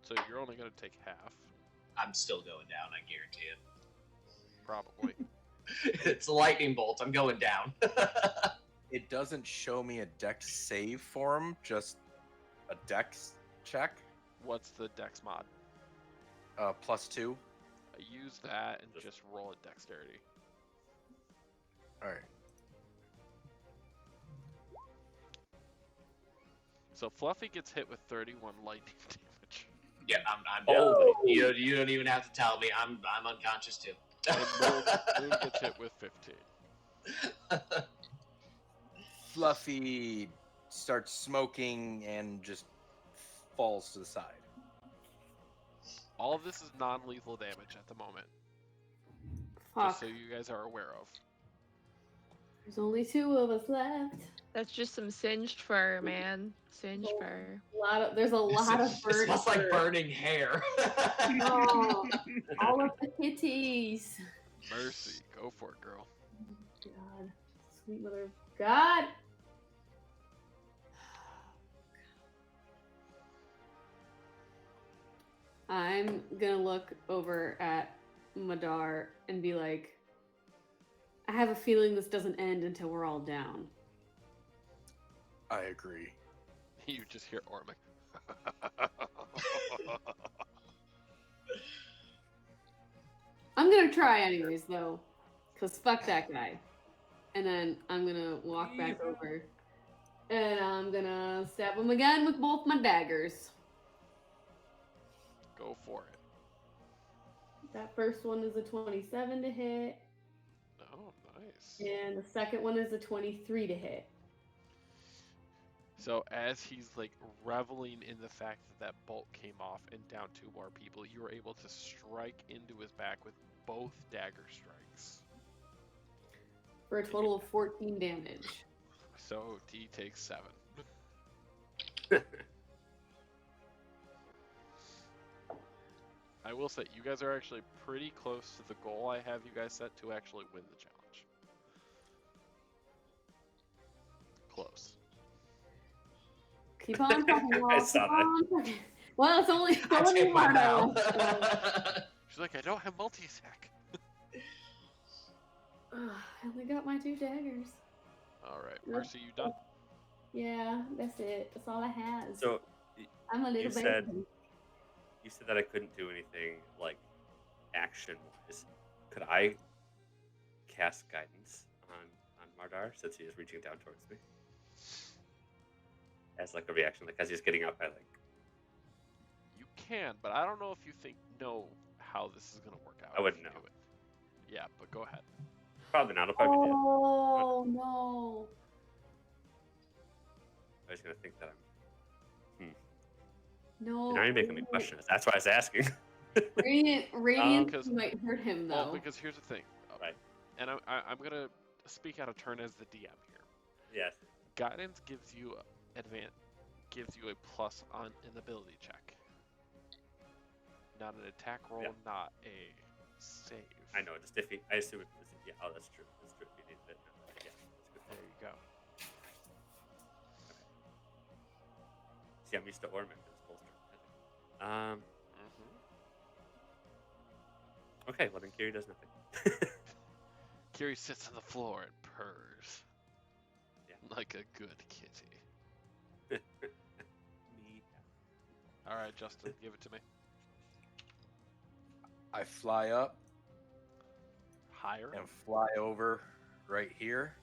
So you're only going to take half, I'm still going down, I guarantee it. probably. It's a lightning bolt, I'm going down. It doesn't show me a dex save for him, just a dex check. What's the dex mod? +2. Use that and just roll a dexterity. All right. So Fluffy gets hit with 31 lightning damage. Yeah, I'm Holy. down. You don't even have to tell me. I'm unconscious too. And Moon gets hit with 15. Fluffy starts smoking and just falls to the side. All of this is non-lethal damage at the moment, Fuck. just so you guys are aware of. There's only 2 of us left. That's just some singed fur, man. Singed fur. There's a lot of It bird smells like fur. burning hair. Oh, all of the kitties. Mercy, go for it, girl. God, sweet mother of God. I'm gonna look over at Madar and be like, I have a feeling this doesn't end until we're all down. I agree. You just hear Ormic. I'm gonna try anyways, though, because fuck that guy. And then I'm gonna walk back over and I'm gonna stab him again with both my daggers. Go for it. That first one is a 27 to hit, Oh, nice. and the second one is a 23 to hit. So as he's like reveling in the fact that that bolt came off and down 2 more people, you were able to strike into his back with both dagger strikes. For a total of 14 damage. So he takes 7. I will say, you guys are actually pretty close to the goal I have you guys set to actually win the challenge. Close. Keep on talking, I Wall. saw Keep on talking. Well, it's only I take mine now. one. She's like, I don't have multi-attack. I only got my 2 daggers. Alright, Mercy, you done? Yeah, that's it. That's all I have. So I'm a little you baby. said- you said that I couldn't do anything like action-wise. Could I cast guidance on Mardar since he is reaching down towards me? As like a reaction, like as he's getting up, I like. You can, but I don't know if you know how this is going to work out. I wouldn't if you know. do it. Yeah, but go ahead. Probably not. I'll probably be dead. Oh no. I was gonna think that No. now you're making me question it. That's why I was asking. Radiant Because- might hurt him though. Well, because here's the thing, Right. and I'm gonna speak out of turn as the DM here. Yes. Guidance gives you gives you a plus on an ability check, not an attack roll, Yeah. not a save. I know. Just if he, I assume it was. Yeah. Oh, that's true. That's true. If he needed it. Yeah. That's good. There you go. See, I'm used to Orman for this bolster. Okay. Well, then Kiri does nothing. Kiri sits on the floor and purrs. Yeah. Like a good kitty. Me. All right, Justin, give it to me. I fly up Higher. and fly over right here.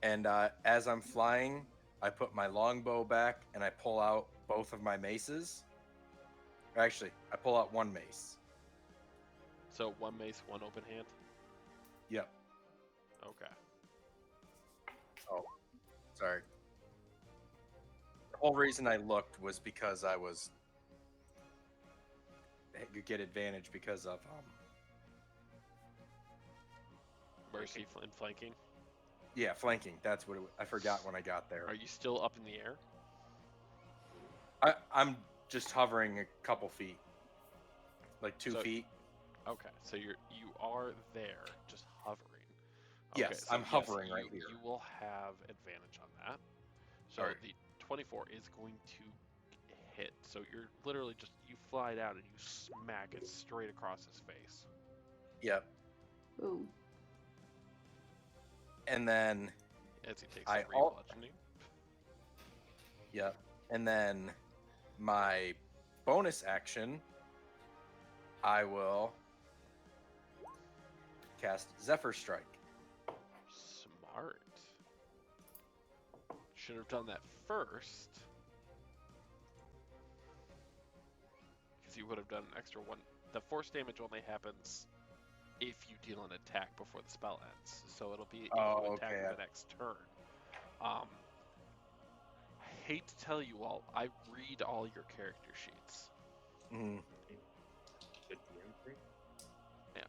And as I'm flying, I put my longbow back and I pull out both of my maces. Actually, I pull out one mace. So one mace, one open hand. Yep. Okay. Sorry. The whole reason I looked was because I could get advantage because of Mercy and flanking. yeah, flanking. That's what I forgot when I got there. Are you still up in the air? I'm just hovering a couple feet, like 2 So- feet. Okay, so you are there, just hovering. Yes, I'm hovering right here. You will have advantage on that. So Alright. the 24 is going to hit. So you're literally just you fly down and you smack it straight across his face. Yep. Boom. And then As he takes I a al- re-bludgeoning. Yep. And then my bonus action, I will cast Zephyr Strike. Smart. Should have done that first. Because you would have done an extra one. The force damage only happens if you deal an attack before the spell ends. So it'll be if Oh, you attack okay. the next turn. I hate to tell you all, I read all your character sheets. Mm. Good DM thing. And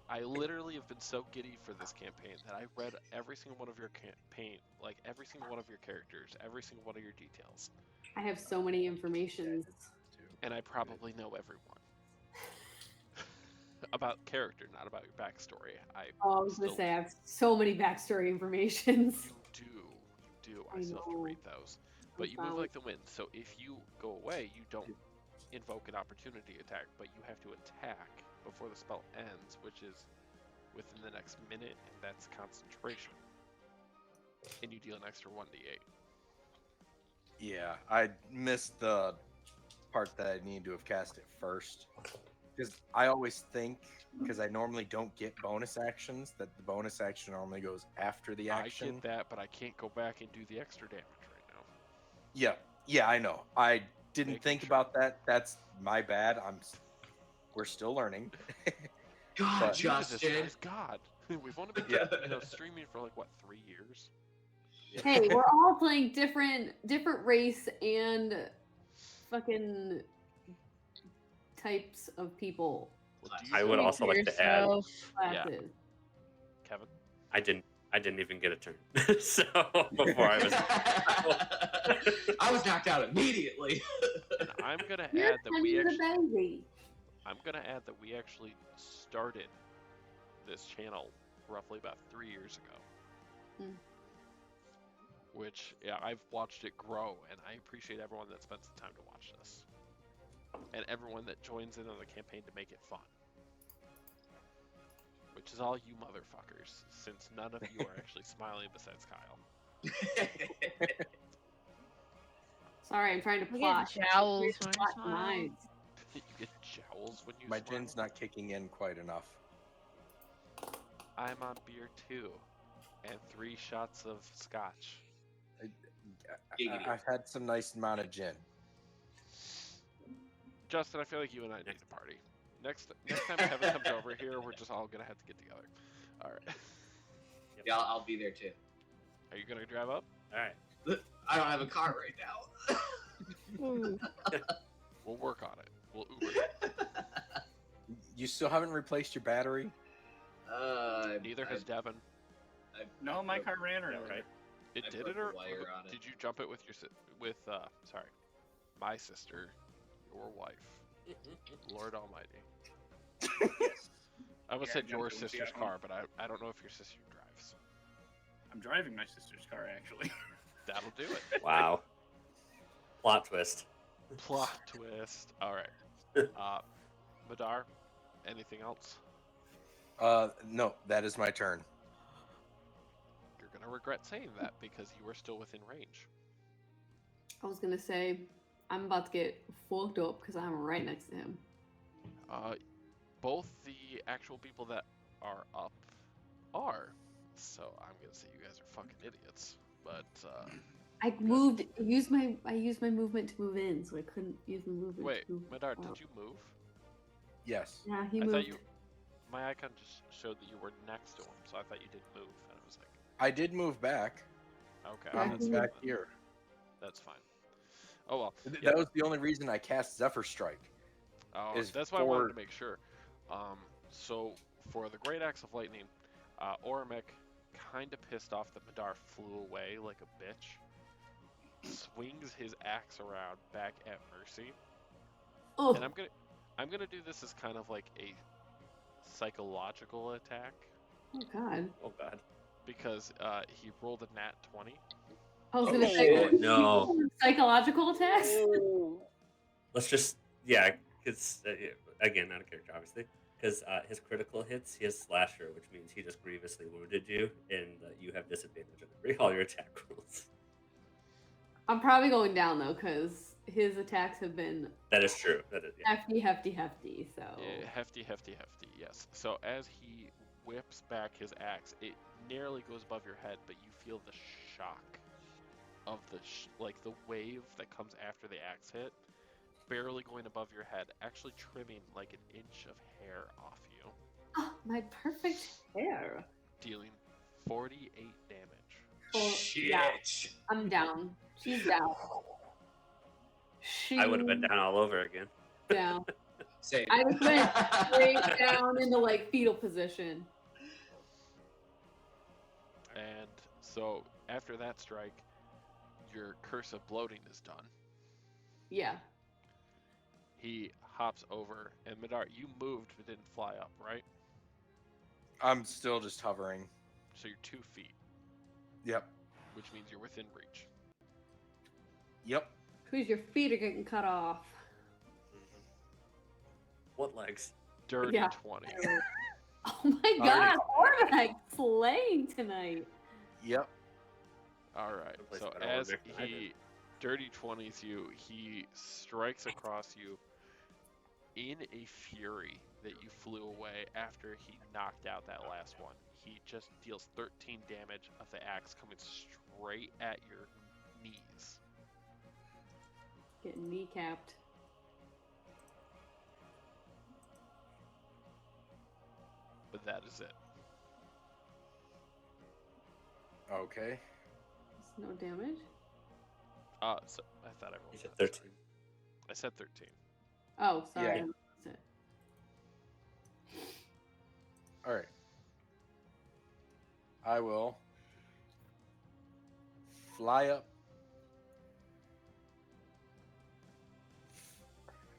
I literally have been so giddy for this campaign that I read every single one of your campaign, like every single one of your characters, every single one of your details, I have so many informations. and I probably know everyone. About character, not about your backstory. Oh, I was gonna still- say I have so many backstory informations. You do. I I still have to know. read those. But you move sorry. like the wind, so if you go away, you don't invoke an opportunity attack, but you have to attack before the spell ends, which is within the next minute, and that's concentration. And you deal an extra 1d8. Yeah, I missed the part that I need to have cast it first. Because I always think, because I normally don't get bonus actions, that the bonus action normally goes after the I action. get that, but I can't go back and do the extra damage right now. Yeah, I know. I didn't Making think sure. about that. That's my bad. We're still learning. God, But- Look at this Justin. guy's God. We've only been streaming for like what, 3 years? Hey, we're all playing different race and fucking types of people. Well, do I you would know- also like to add. Yourself. Classes. Kevin. I didn't even get a turn. So before I was. I was knocked out immediately. And I'm gonna You're add that we kind of actually. the baby. I'm gonna add that we actually started this channel roughly about 3 years ago. Hmm. Which, yeah, I've watched it grow, and I appreciate everyone that spends the time to watch this. And everyone that joins in on the campaign to make it fun. Which is all you motherfuckers, since none of you are actually smiling besides Kyle. Sorry, I'm trying to I plot. get jowls when I Plot smile. minds. You get jowls when you My smile. gin's not kicking in quite enough. I'm on beer 2, and 3 shots of scotch. Giggity. I've had some nice amount of gin. Justin, I feel like you and I need a party. Next time Kevin comes over here, we're just all gonna have to get together. All right. Yeah, I'll be there too. Are you gonna drive up? All right. I don't have a car right now. Ooh. We'll work on it. We'll Uber. You still haven't replaced your battery? Neither has Devin. No, my car ran earlier. Yeah, right. It I did put it, the or wire on it. did you jump it with my sister, your wife? Lord Almighty. I almost Yeah, said I your jumped it with the sister's iPhone. car, but I don't know if your sister drives. I'm driving my sister's car actually. That'll do it. Wow. Plot twist. Plot twist. All right. Madar, anything else? No, that is my turn. You're gonna regret saying that because you were still within range. I was gonna say, I'm about to get fucked up because I'm right next to him. Both the actual people that are up are. So I'm gonna say you guys are fucking idiots. But I used my movement to move in, so I couldn't use my movement. wait, to move Madar, out. did you move? Yes. Yeah, he I moved. thought my icon just showed that you were next to him, so I thought you didn't move, and I was like, I did move back. okay, Yeah, that's he fine back then. here. That's fine. Oh well. That Yeah. was the only reason I cast Zephyr Strike. Oh, is that's why I wanted for- to make sure. So for the Great Axe of Lightning, Ormic, kind of pissed off that Madar flew away like a bitch, swings his axe around back at Mercy, Oh, and I'm gonna do this as kind of like a psychological attack oh God! Oh god. because he rolled a nat 20. I was Oh, gonna say, shit. No. psychological attacks. Let's just because again, not a character, obviously. Because his critical hits, he has slasher, which means he just grievously wounded you, and you have disadvantage on all your attack rolls. I'm probably going down though, because his attacks have been That is true. That is hefty. So Yeah, hefty. Yes. So as he whips back his axe, it nearly goes above your head, but you feel the shock of the wave that comes after the axe hit, barely going above your head, actually trimming like an inch of hair off you, oh, my perfect hair. dealing 48 damage. Oh, Shit. yeah, I'm down. She's down. I would have been down all over again. Down. Same. I just went straight down into like fetal position. And so after that strike, your curse of bloating is done. Yeah. He hops over, and Madar, you moved but didn't fly up, right? I'm still just hovering. So you're 2 feet, Yep. which means you're within reach. Yep. Who's your feet are getting cut off? What legs? Dirty Yeah. 20. Oh my God, Ormac slaying tonight. Yep. All right. Someplace So better as Ormic than I did. he dirty 20s you, he strikes across you in a fury that you flew away after he knocked out that last one. He just deals 13 damage of the axe coming straight at your knees. Getting kneecapped. But that is it. Okay. No damage. So I thought I rolled You said that, 13. sorry. I said 13. Oh, sorry. Yeah. That's it. All right. I will fly up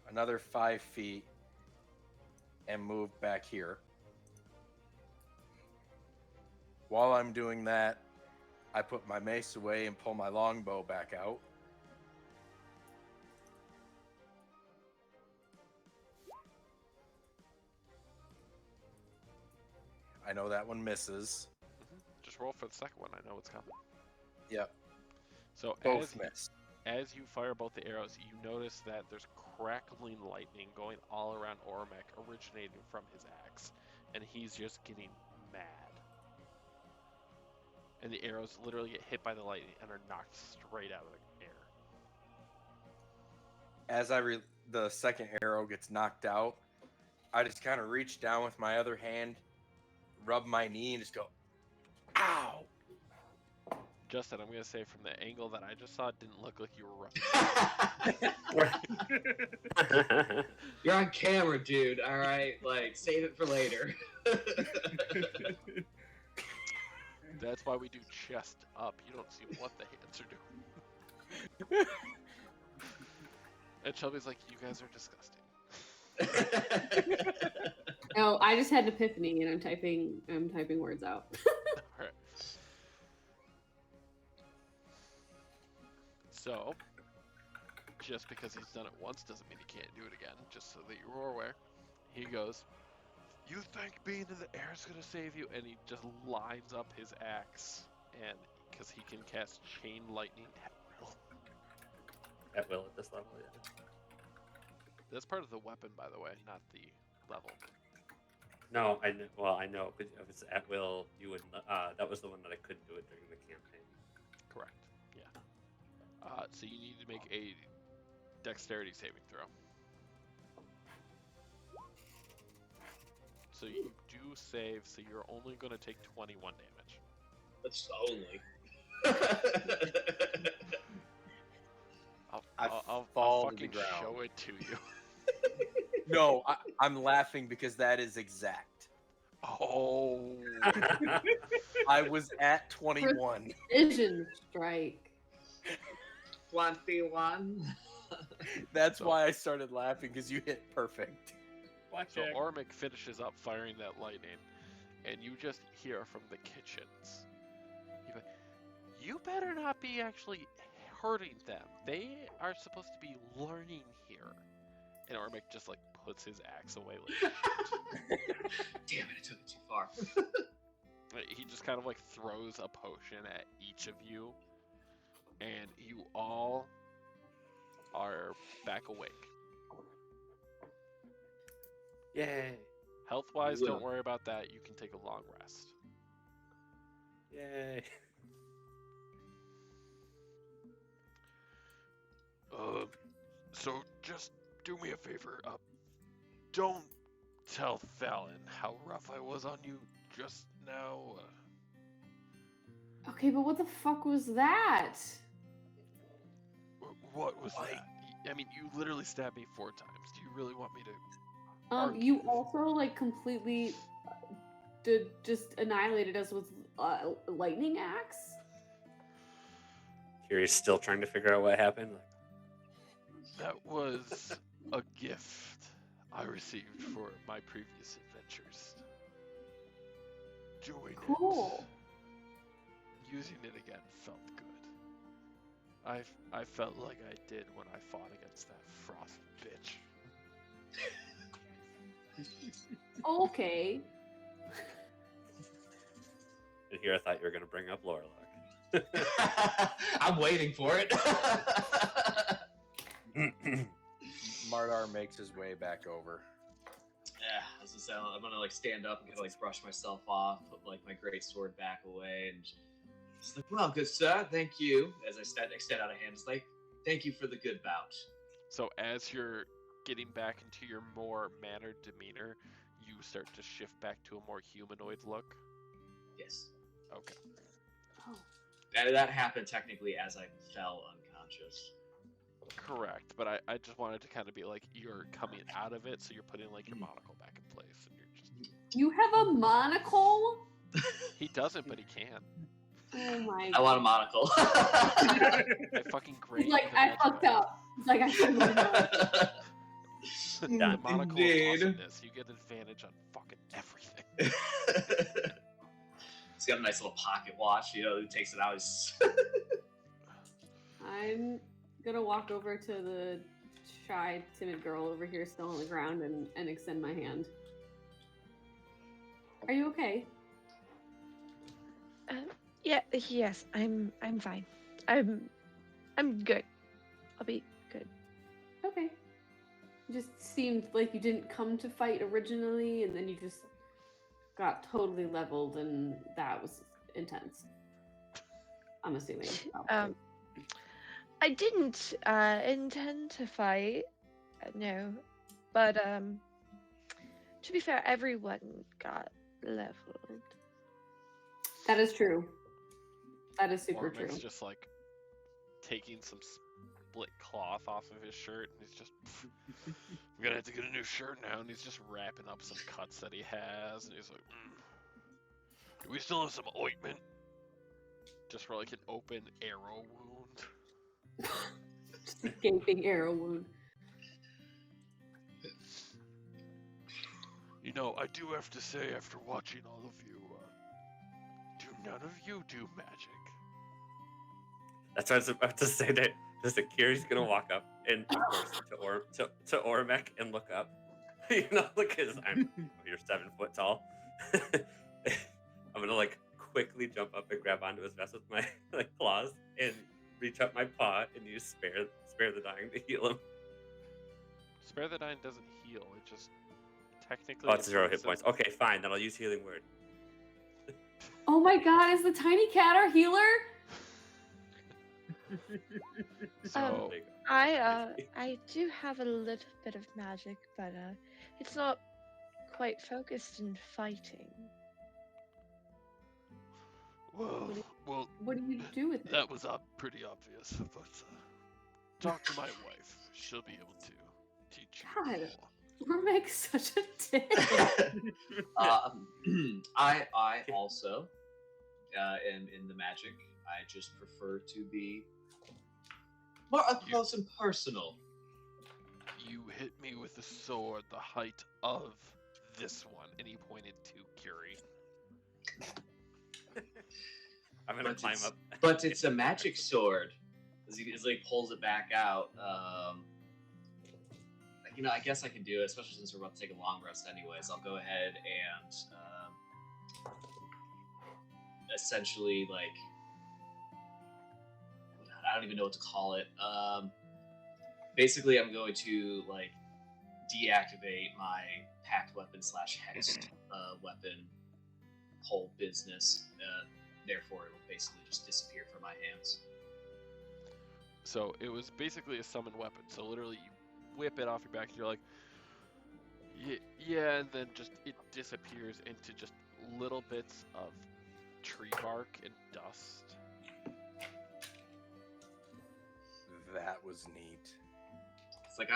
another 5 feet and move back here. While I'm doing that, I put my mace away and pull my longbow back out. I know that one misses. Just roll for the second one. I know what's coming. Yep. So Both miss. as you fire both the arrows, you notice that there's crackling lightning going all around Ormac, originating from his axe, and he's just getting mad. And the arrows literally get hit by the lightning and are knocked straight out of the air. As the second arrow gets knocked out, I just kind of reach down with my other hand, rub my knee, and just go, ow! Justin, I'm gonna say from the angle that I just saw, it didn't look like you were rubbing. You're on camera, dude. All right, like save it for later. That's why we do chest up. You don't see what the hands are doing. And Shelby's like, you guys are disgusting. Oh, I just had an epiphany and I'm typing words out. Alright. So, just because he's done it once doesn't mean he can't do it again, just so that you're aware. He goes, you think being in the air is going to save you? And he just lines up his axe, and because he can cast chain lightning at will. At will at this level, yeah. That's part of the weapon, by the way, not the level. No, I know. Well, I know. If it's at will, you would. That was the one that I couldn't do it during the campaign. Correct. Yeah. So you need to make a dexterity saving throw. So you do save, so you're only going to take 21 damage. That's only. I'll fall to fucking the ground. show it to you. No, I'm laughing because that is exact. Oh. I was at 21. Vision strike. 21. That's why I started laughing, because you hit perfect. So Blackjack. Ormic finishes up firing that lightning, and you just hear from the kitchens. You better not be actually hurting them. They are supposed to be learning here. And Ormic just like puts his axe away like shit. Damn it, I took it too far. He just kind of like throws a potion at each of you, and you all are back awake. Yay! Health-wise, Yeah. don't worry about that. You can take a long rest. Yay! So just do me a favor. Don't tell Fallon how rough I was on you just now. Okay, but what the fuck was that? What was What? that? I mean, you literally stabbed me 4 times. Do you really want me to? You also like completely just annihilated us with lightning axe. Kiri's still trying to figure out what happened. That was a gift I received for my previous adventures. Doing Cool. it, using it again felt good. I felt like I did when I fought against that frost bitch. Okay. And here I thought you were going to bring up Lorelok. I'm waiting for it. Mardar makes his way back over. Yeah, as I said, I'm gonna like stand up and kind of like brush myself off, put like my great sword back away, and just like, well, good sir, thank you. As I extend out a hand, it's like, thank you for the good bout. So as you're getting back into your more mannered demeanor, you start to shift back to a more humanoid look. Yes, Okay. Oh. that happened technically as I fell unconscious. Correct, but I just wanted to kind of be like, you're coming out of it, so you're putting like your monocle back in place, and you're just... You have a monocle? He doesn't, but he can. Oh my I want a monocle. I fucking great. He's like, I fucked up. He's like, I should have. The monocle Indeed. is awesomeness. You get advantage on fucking everything. He's got a nice little pocket watch, you know, who takes it out. He's... I'm gonna walk over to the shy, timid girl over here still on the ground and extend my hand. Are you okay? Yeah, yes, I'm fine. I'm good. I'll be good. Okay. It just seemed like you didn't come to fight originally, and then you just got totally leveled, and that was intense. I'm assuming. I didn't intend to fight, no, but To be fair, everyone got leveled. That is true. That is super true. Ormic's just like taking some split cloth off of his shirt, and he's just, I'm gonna have to get a new shirt now, and he's just wrapping up some cuts that he has, and he's like, do we still have some ointment? Just for like an open arrow wound. Just a gaping arrow wound. You know, I do have to say, after watching all of you, do none of you do magic? That's what I was about to say. That just Kiri's gonna walk up and of course to Ormek and look up. Because you're 7 foot tall. I'm gonna like quickly jump up and grab onto his vest with my claws and reach up my paw and use spare the dying to heal him. Spare the Dying doesn't heal, it just technically... Oh, it's 0 hit points. Okay, fine, then I'll use Healing Word. Oh my god, is the tiny cat our healer? So, I do have a little bit of magic, but it's not quite focused in fighting. well, What do you do with it? that was pretty obvious, but talk to my wife. She'll be able to teach you God. more. We're making such a dick. I also am in the magic. I just prefer to be more up close and personal. You hit me with a sword the height of this one, and he pointed to Curie. I'm gonna But climb it's- up. But it's a magic sword. As he pulls it back out. I guess I can do it, especially since we're about to take a long rest anyways. I'll go ahead and essentially, I don't even know what to call it. Basically, I'm going to, deactivate my packed weapon / hexed weapon whole business. Therefore, it will basically just disappear from my hands. So it was basically a summoned weapon. So literally, you whip it off your back, and you're like, yeah, and then just it disappears into just little bits of tree bark and dust. That was neat. It's like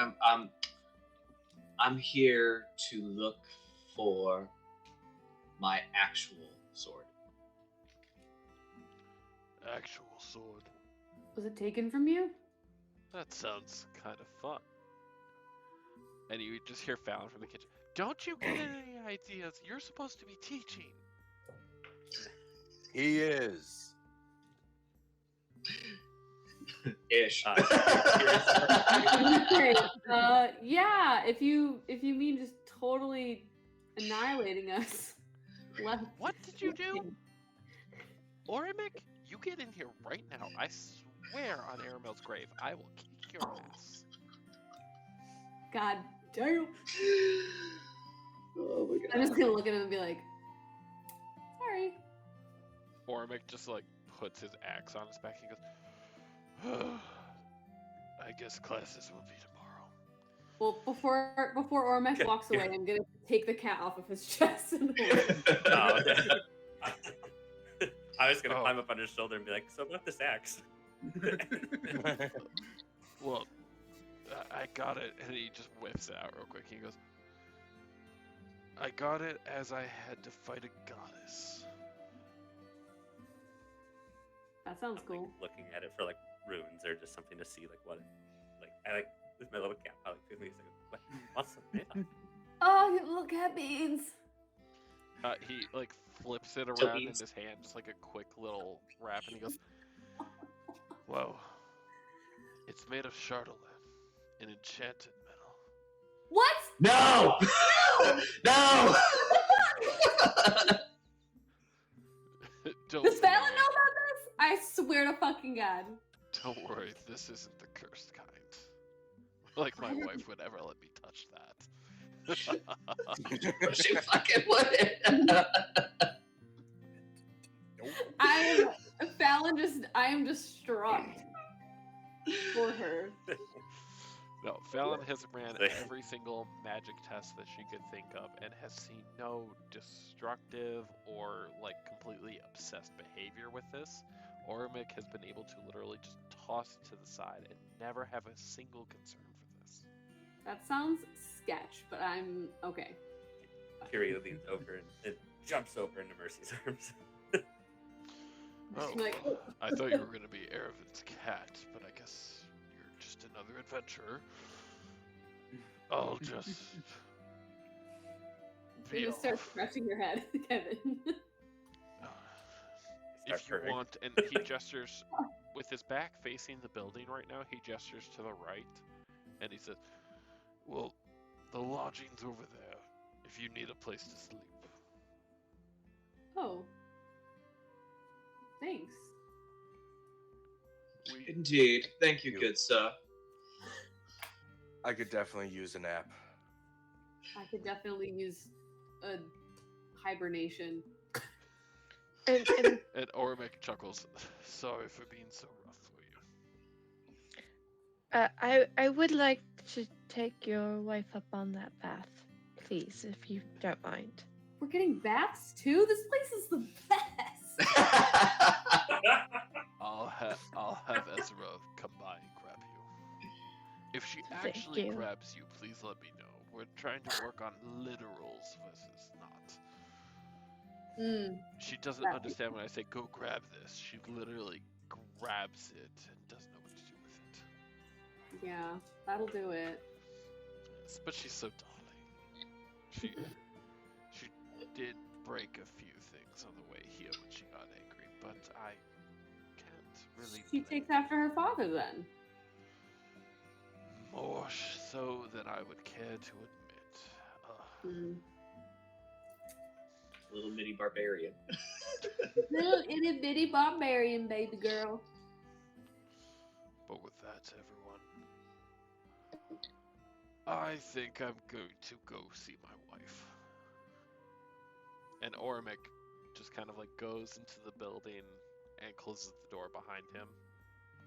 I'm here to look for my actual sword. Actual sword. Was it taken from you? That sounds kind of fun. And you just hear Fallon from the kitchen. Don't you get any ideas? You're supposed to be teaching. He is. Ish. Okay, yeah, if you mean just totally annihilating us. What did you do? Orimic, you get in here right now. I swear on Aramel's grave, I will kick your ass. God damn. Oh my god. I'm just gonna look at him and be like, sorry. Orimic just puts his axe on his back and goes, I guess classes will be tomorrow. Well, before Ormek walks away, I'm gonna take the cat off of his chest and Oh, I was gonna climb up on his shoulder and be like, "So about this axe?" Well, I got it, and he just whips it out real quick. He goes, I got it as I had to fight a goddess. That sounds I'm, cool. looking at it for runes or just something to see what I with my little cat. I what's the made of? Oh, little cat beans. He flips it So around in beans. his hand, just a quick little wrap, and he goes, "Whoa, it's made of chardolan, an enchanted metal." What? No! No! Don't Does Fallon worry. know about this? I swear to fucking God. Don't worry, this isn't the cursed kind. My wife would ever let me touch that. She fucking wouldn't. I am distraught for her. No, Fallon has ran Say- every single magic test that she could think of and has seen no destructive or like completely obsessed behavior with this. Ormic has been able to literally just toss it to the side and never have a single concern for this. That sounds sketch, but I'm okay. Curie leans over and jumps over into Mercy's arms. Oh, Like, I thought you were going to be Aravin's cat, but I guess you're just another adventurer. I'll just you be just start off. scratching your head, Kevin. If you purring. want, and he gestures with his back facing the building right now. He gestures to the right, and he says, "Well, the lodging's over there. If you need a place to sleep." Oh. Thanks. We Indeed. Thank you, You- good sir. I could definitely use a nap. I could definitely use a hibernation. And and Ormic chuckles. Sorry for being so rough for you. I would like to take your wife up on that path, please, if you don't mind. We're getting baths too? This place is the best. I'll have Ezra come by and grab you. If she Thank actually you. grabs you, please let me know. We're trying to work on literals versus not. She doesn't Right. understand when I say go grab this. She literally grabs it and doesn't know what to do with it. Yeah, that'll do it. But she's so darling. She did break a few things on the way here when she got angry, but I can't really She blame takes after her father then. more so than I would care to admit. Hmm. Little mini barbarian. Little itty bitty barbarian, baby girl. But with that, everyone, I think I'm going to go see my wife. And Ormic just kind of like goes into the building and closes the door behind him,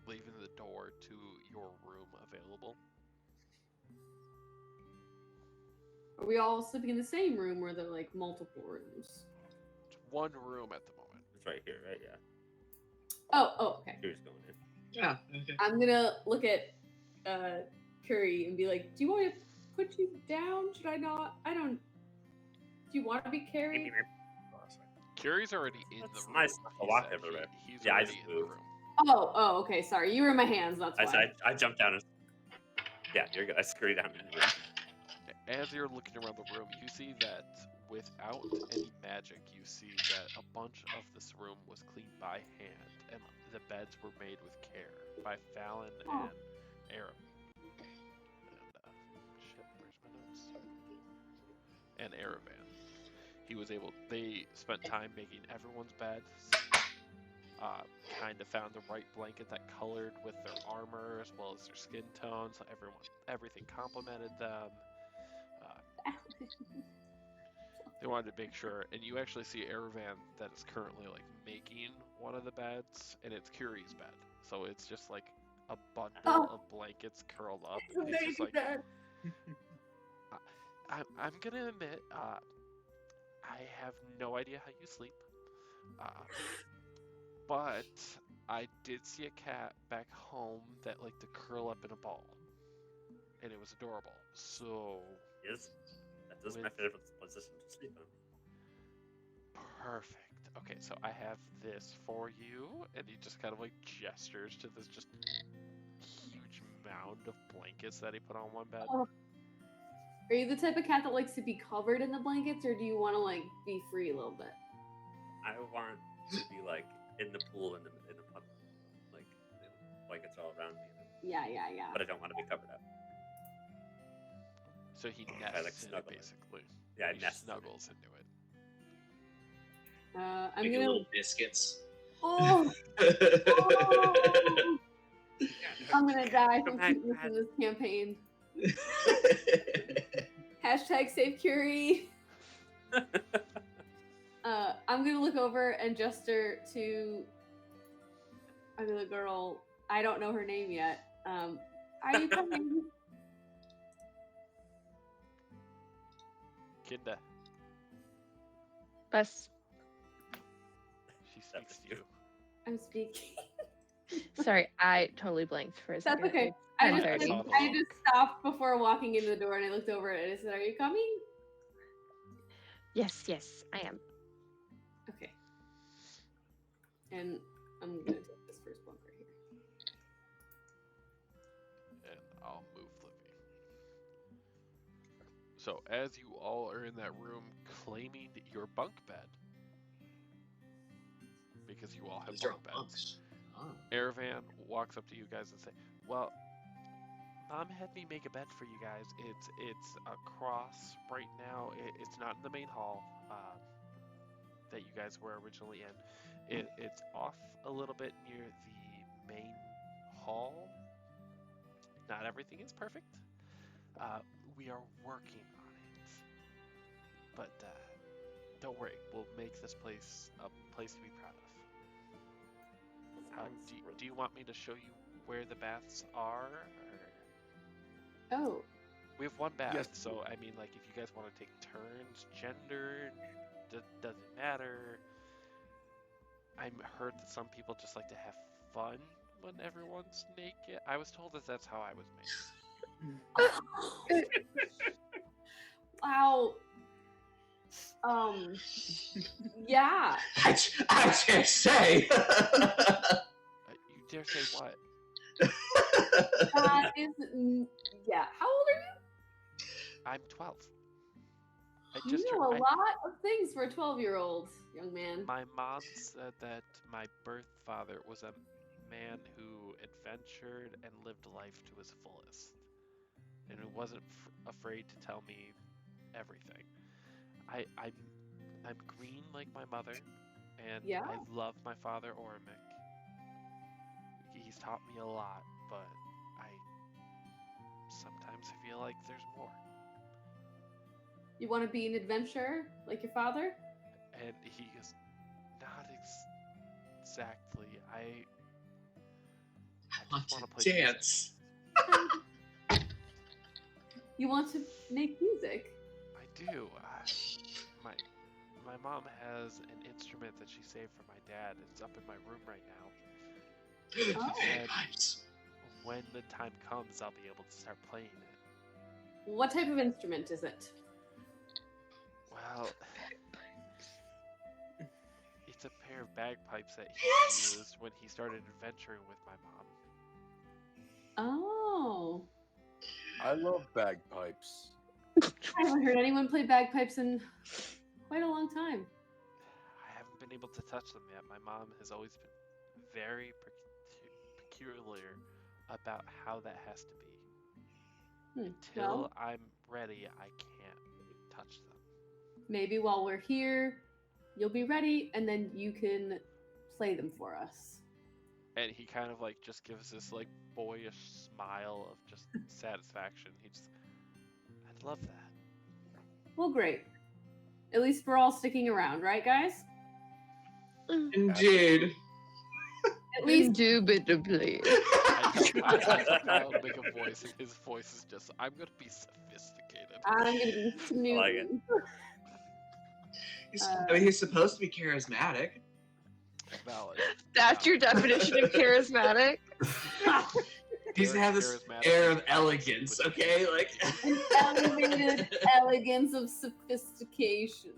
leaving the door to your room available. Are we all sleeping in the same room or are there like multiple rooms? It's one room at the moment. It's right here, right? Yeah. Oh, okay. Curie's going in. Yeah. Okay. I'm gonna look at Curry and be like, do you want me to put you down? Should I not? I don't. Do you want to be carried? Curie's already in That's the room. nice enough to he walk said. everywhere. He's Yeah, I already just in the moved. room. Oh, okay. Sorry, you were in my hands. That's why. I jumped down and yeah, you're good. I scurried down in the room. As you're looking around the room, you see that without any magic, you see that a bunch of this room was cleaned by hand, and the beds were made with care by Fallon Oh. and Aram. And, shit, where's my notes? And Aravan. They spent time making everyone's beds, kind of found the right blanket that colored with their armor as well as their skin tone, so everything complemented them. They wanted to make sure, and you actually see Aravan that is currently like making one of the beds, and it's Curie's bed. So it's just like a bundle Oh. of blankets curled up. It's a It's just baby like bed. I'm gonna admit, I have no idea how you sleep, but I did see a cat back home that liked to curl up in a ball, and it was adorable. So Yes. That is my With- favorite position to sleep in. perfect. Okay, so I have this for you, and he just kind of like gestures to this just huge mound of blankets that he put on one bed. Oh. Are you the type of cat that likes to be covered in the blankets, or do you want to like be free a little bit? I want to be like in the pool in the puddle, like it's all around me, Yeah. but I don't want to be covered up. So he like nests in it snuggle it. basically. Yeah, I He nest in it. snuggles into it. I'm Making gonna. little biscuits. Oh, oh! I'm gonna die from Come back, cuteness in Dad. this campaign. Hashtag save Curie. I'm gonna look over and gesture to a little girl. I don't know her name yet. Are you coming? Kinda. Bus. She That speaks was to you. you. I'm speaking. Sorry, I totally blanked for a That's second. okay. It's I 10:30. just, saw the I look. just stopped before walking in the door and I looked over and I said, "Are you coming?" Yes, I am. Okay. And I'm gonna take this first bunker here. And I'll move Livy. So as you all are in that room claiming your bunk bed, because you all have These are bunk beds, bunks. Oh. Aravan walks up to you guys and say, "Well, Mom had me make a bed for you guys. It's across right now. It's not in the main hall that you guys were originally in. It's off a little bit near the main hall. Not everything is perfect. We are working on it. But don't worry, we'll make this place a place to be proud of. Do you want me to show you where the baths are? Or... Oh, We have one bath, Yes. so I mean, like, if you guys want to take turns, gender doesn't matter. I heard that some people just like to have fun when everyone's naked. I was told that that's how I was made. wow. Yeah. I can't say. You dare say what? That is, yeah. How old are you? I'm 12. I You just know turned. a lot of things for a 12-year-old, young man. My mom said that my birth father was a man who adventured and lived life to his fullest, and who wasn't afraid to tell me everything. I'm green like my mother, and Yeah. I love my father Ormic. He's taught me a lot, but I sometimes feel like there's more. You want to be an adventurer like your father? And he is not exactly. I Want just want to to play dance. music. You want to make music? I do. My mom has an instrument that she saved for my dad. It's up in my room right now. Oh. She said Nice. when the time comes, I'll be able to start playing it. What type of instrument is it? Well, it's a pair of bagpipes that he Yes! used when he started adventuring with my mom. Oh. I love bagpipes. I haven't heard anyone play bagpipes in quite a long time. I haven't been able to touch them yet. My mom has always been very peculiar about how that has to be. Until Well, I'm ready, I can't touch them. maybe while we're here, you'll be ready, and then you can play them for us. And he kind of like just gives this like boyish smile of just satisfaction. I'd love that. Well, great. At least we're all sticking around, right, guys? Indeed. At least Indubitably. I tell Kyle to make a voice, and his voice is just, I'm gonna be sophisticated. I'm gonna be smooth. like it. I mean, he's supposed to be charismatic. Valid. That's your definition of charismatic? He's to have this Charismatic air is of elegance, okay? Like An elevated elegance of sophistication.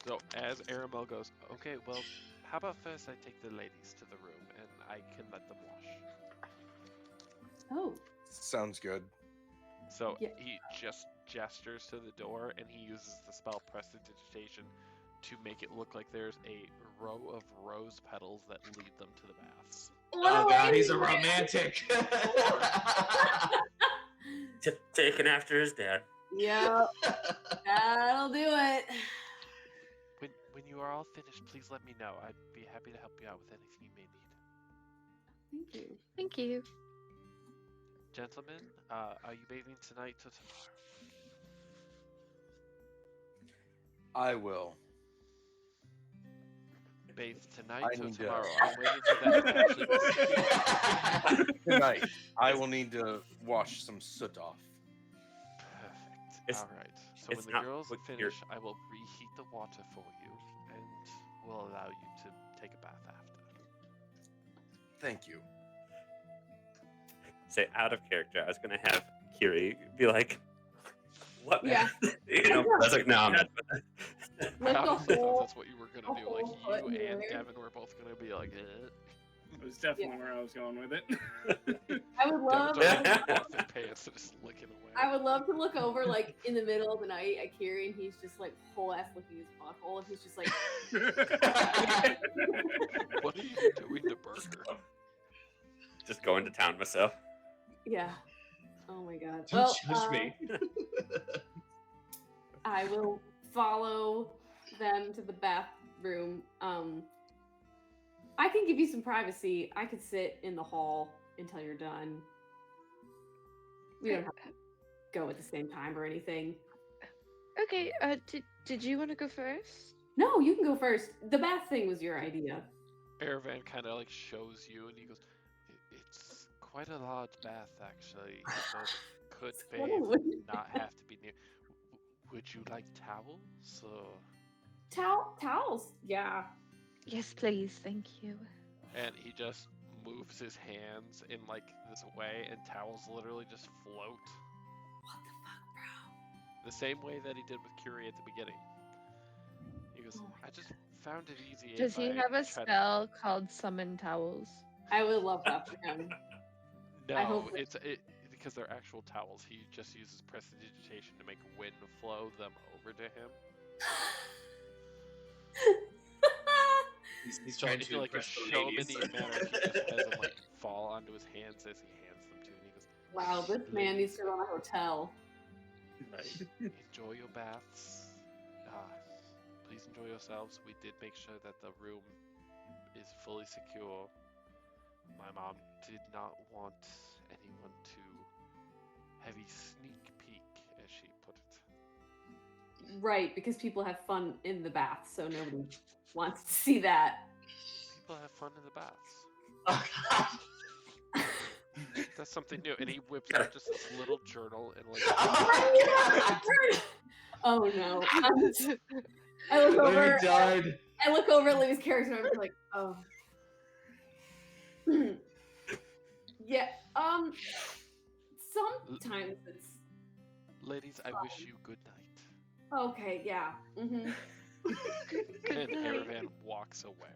So as Aramel goes, okay, well, how about first I take the ladies to the room and I can let them wash. Oh, Sounds good. So Yeah. he just gestures to the door and he uses the spell Prestidigitation to make it look like there's a row of rose petals that lead them to the baths. oh god, he's a romantic. Taken after his dad. yeah, that'll do it. When you are all finished, please let me know. I'd be happy to help you out with anything you may need. Thank you. Thank you. Gentlemen, are you bathing tonight or tomorrow? I will. Bathe tonight I or need to- tomorrow? I'm waiting for that to actually Tonight, I will need to wash some soot off. Perfect. It's, All right. So it's when the not girls what finish, I will reheat the water for you, and will allow you to take a bath after. Thank you. Say out of character. I was gonna have Kiri be like, "What?" Yeah. You know, I was like, "No, I'm not." Like the Obviously, I thought whole- that's what you were gonna the do. Like whole foot you in and there. Gavin were both gonna be like, eh. It was definitely where I was going with it. I would love. Gavin's already off his pants and just licking away. I would love to look over like in the middle of the night at Kiri, and he's just like whole ass licking his butthole, and he's just like, What are you doing to Burger? Just going to town myself. yeah. Oh my god. Don't Well, judge me. I will follow them to the bathroom. I can give you some privacy. I could sit in the hall until you're done. We don't have to go at the same time or anything. Okay, did you want to go first? No, you can go first. The bath thing was your idea. Aravan kind of like shows you, and he goes, "It's quite a large bath, actually. So could bathe and not have to be near. Would you like towels? Or... Towels? Yeah. Yes, please, thank you. And he just moves his hands in like this way, and towels literally just float. What the fuck, bro? The same way that he did with Curie at the beginning. He goes, Oh my I just found it easy. Does if he I have a try to-" spell called Summon Towels? I would love that for him. I No, hope that- it's because they're actual towels. He just uses prestidigitation to make wind flow them over to him. He's So trying if to you like a impress the showman ladies. manner, he just has them like fall onto his hands as he hands them to him. He goes, Wow, this man needs to run a hotel. enjoy your baths. Please enjoy yourselves. We did make sure that the room is fully secure. My mom did not want anyone to have a sneak peek, as she put it. Right, because people have fun in the bath, so nobody wants to see that. People have fun in the baths. Oh, God. That's something new. And he whips out just this little journal and like. Oh no. I look over. Larry died. I look over at Libby's character and I'm like, oh. Yeah. Sometimes it's Ladies, I wish you good night. okay. Yeah. Mm-hmm. And Aravan walks away.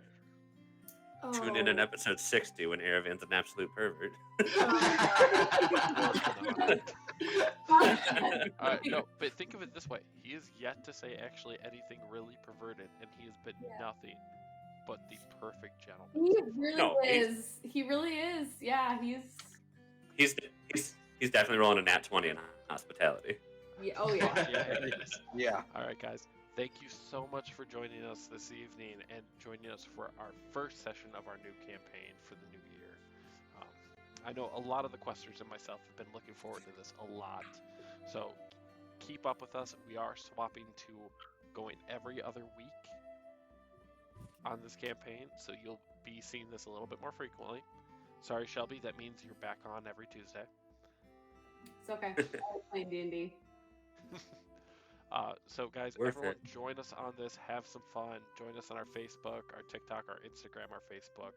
Tune in on episode 60 when Aravan's an absolute pervert. No, but think of it this way: he is yet to say actually anything really perverted, and he has been nothing but the perfect gentleman. He really No, is. He really is. Yeah, He's definitely rolling a nat 20 in hospitality. Yeah. Oh yeah. Yeah, he is. Yeah. All right, guys. Thank you so much for joining us this evening and joining us for our first session of our new campaign for the new year. I know a lot of the questers and myself have been looking forward to this a lot. So keep up with us. We are swapping to going every other week on this campaign, so you'll be seeing this a little bit more frequently. Sorry, Shelby, that means you're back on every Tuesday. It's okay. I was playing D&D. So guys, Worth everyone it. join us on this, have some fun. Join us on our Facebook, our TikTok, our Instagram, our Facebook.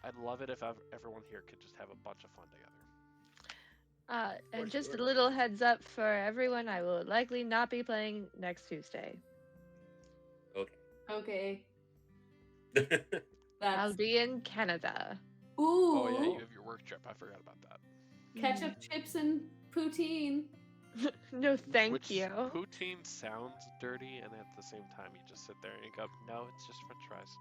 I'd love it if everyone here could just have a bunch of fun together. And just a little heads up for everyone, I will likely not be playing next Tuesday. Okay. Okay. I'll That's be in Canada. ooh. Oh yeah, you have your work trip. I forgot about that. Ketchup, chips, and poutine. No, thank Which you. poutine sounds dirty, and at the same time, you just sit there and you go, "No, it's just French fries."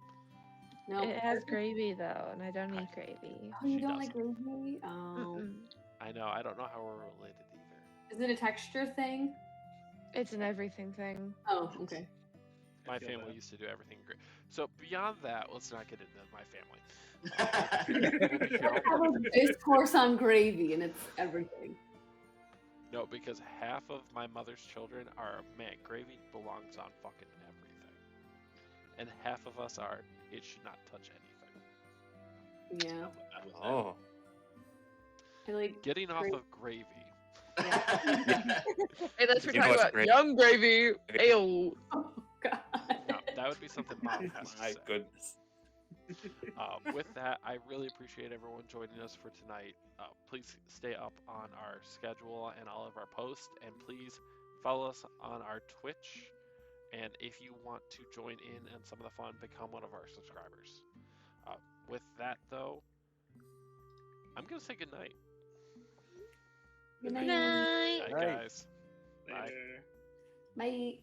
No. It has gravy though, and I don't eat gravy. Oh, you She don't like doesn't. gravy? Oh. Mm-mm. I know. I don't know how we're related either. Is it a texture thing? It's an everything thing. Oh, okay. My feel family that. used to do everything great. So beyond that, let's not get into my family. We'll be here all I have a discourse on gravy, and it's everything. No, because half of my mother's children are, man, gravy belongs on fucking everything. And half of us are, it should not touch anything. Yeah. Oh. I like Getting off Gra- of gravy. Hey, that's we're You know talking what's about great? yum gravy. Ayo. Oh god. No, that would be something Mom has to My say. goodness. With that, I really appreciate everyone joining us for tonight. Please stay up on our schedule and all of our posts, and please follow us on our Twitch. And if you want to join in on some of the fun, become one of our subscribers. With that, though, I'm going to say goodnight. Good Good night. night. Night, Night. guys. Bye. Later. Bye.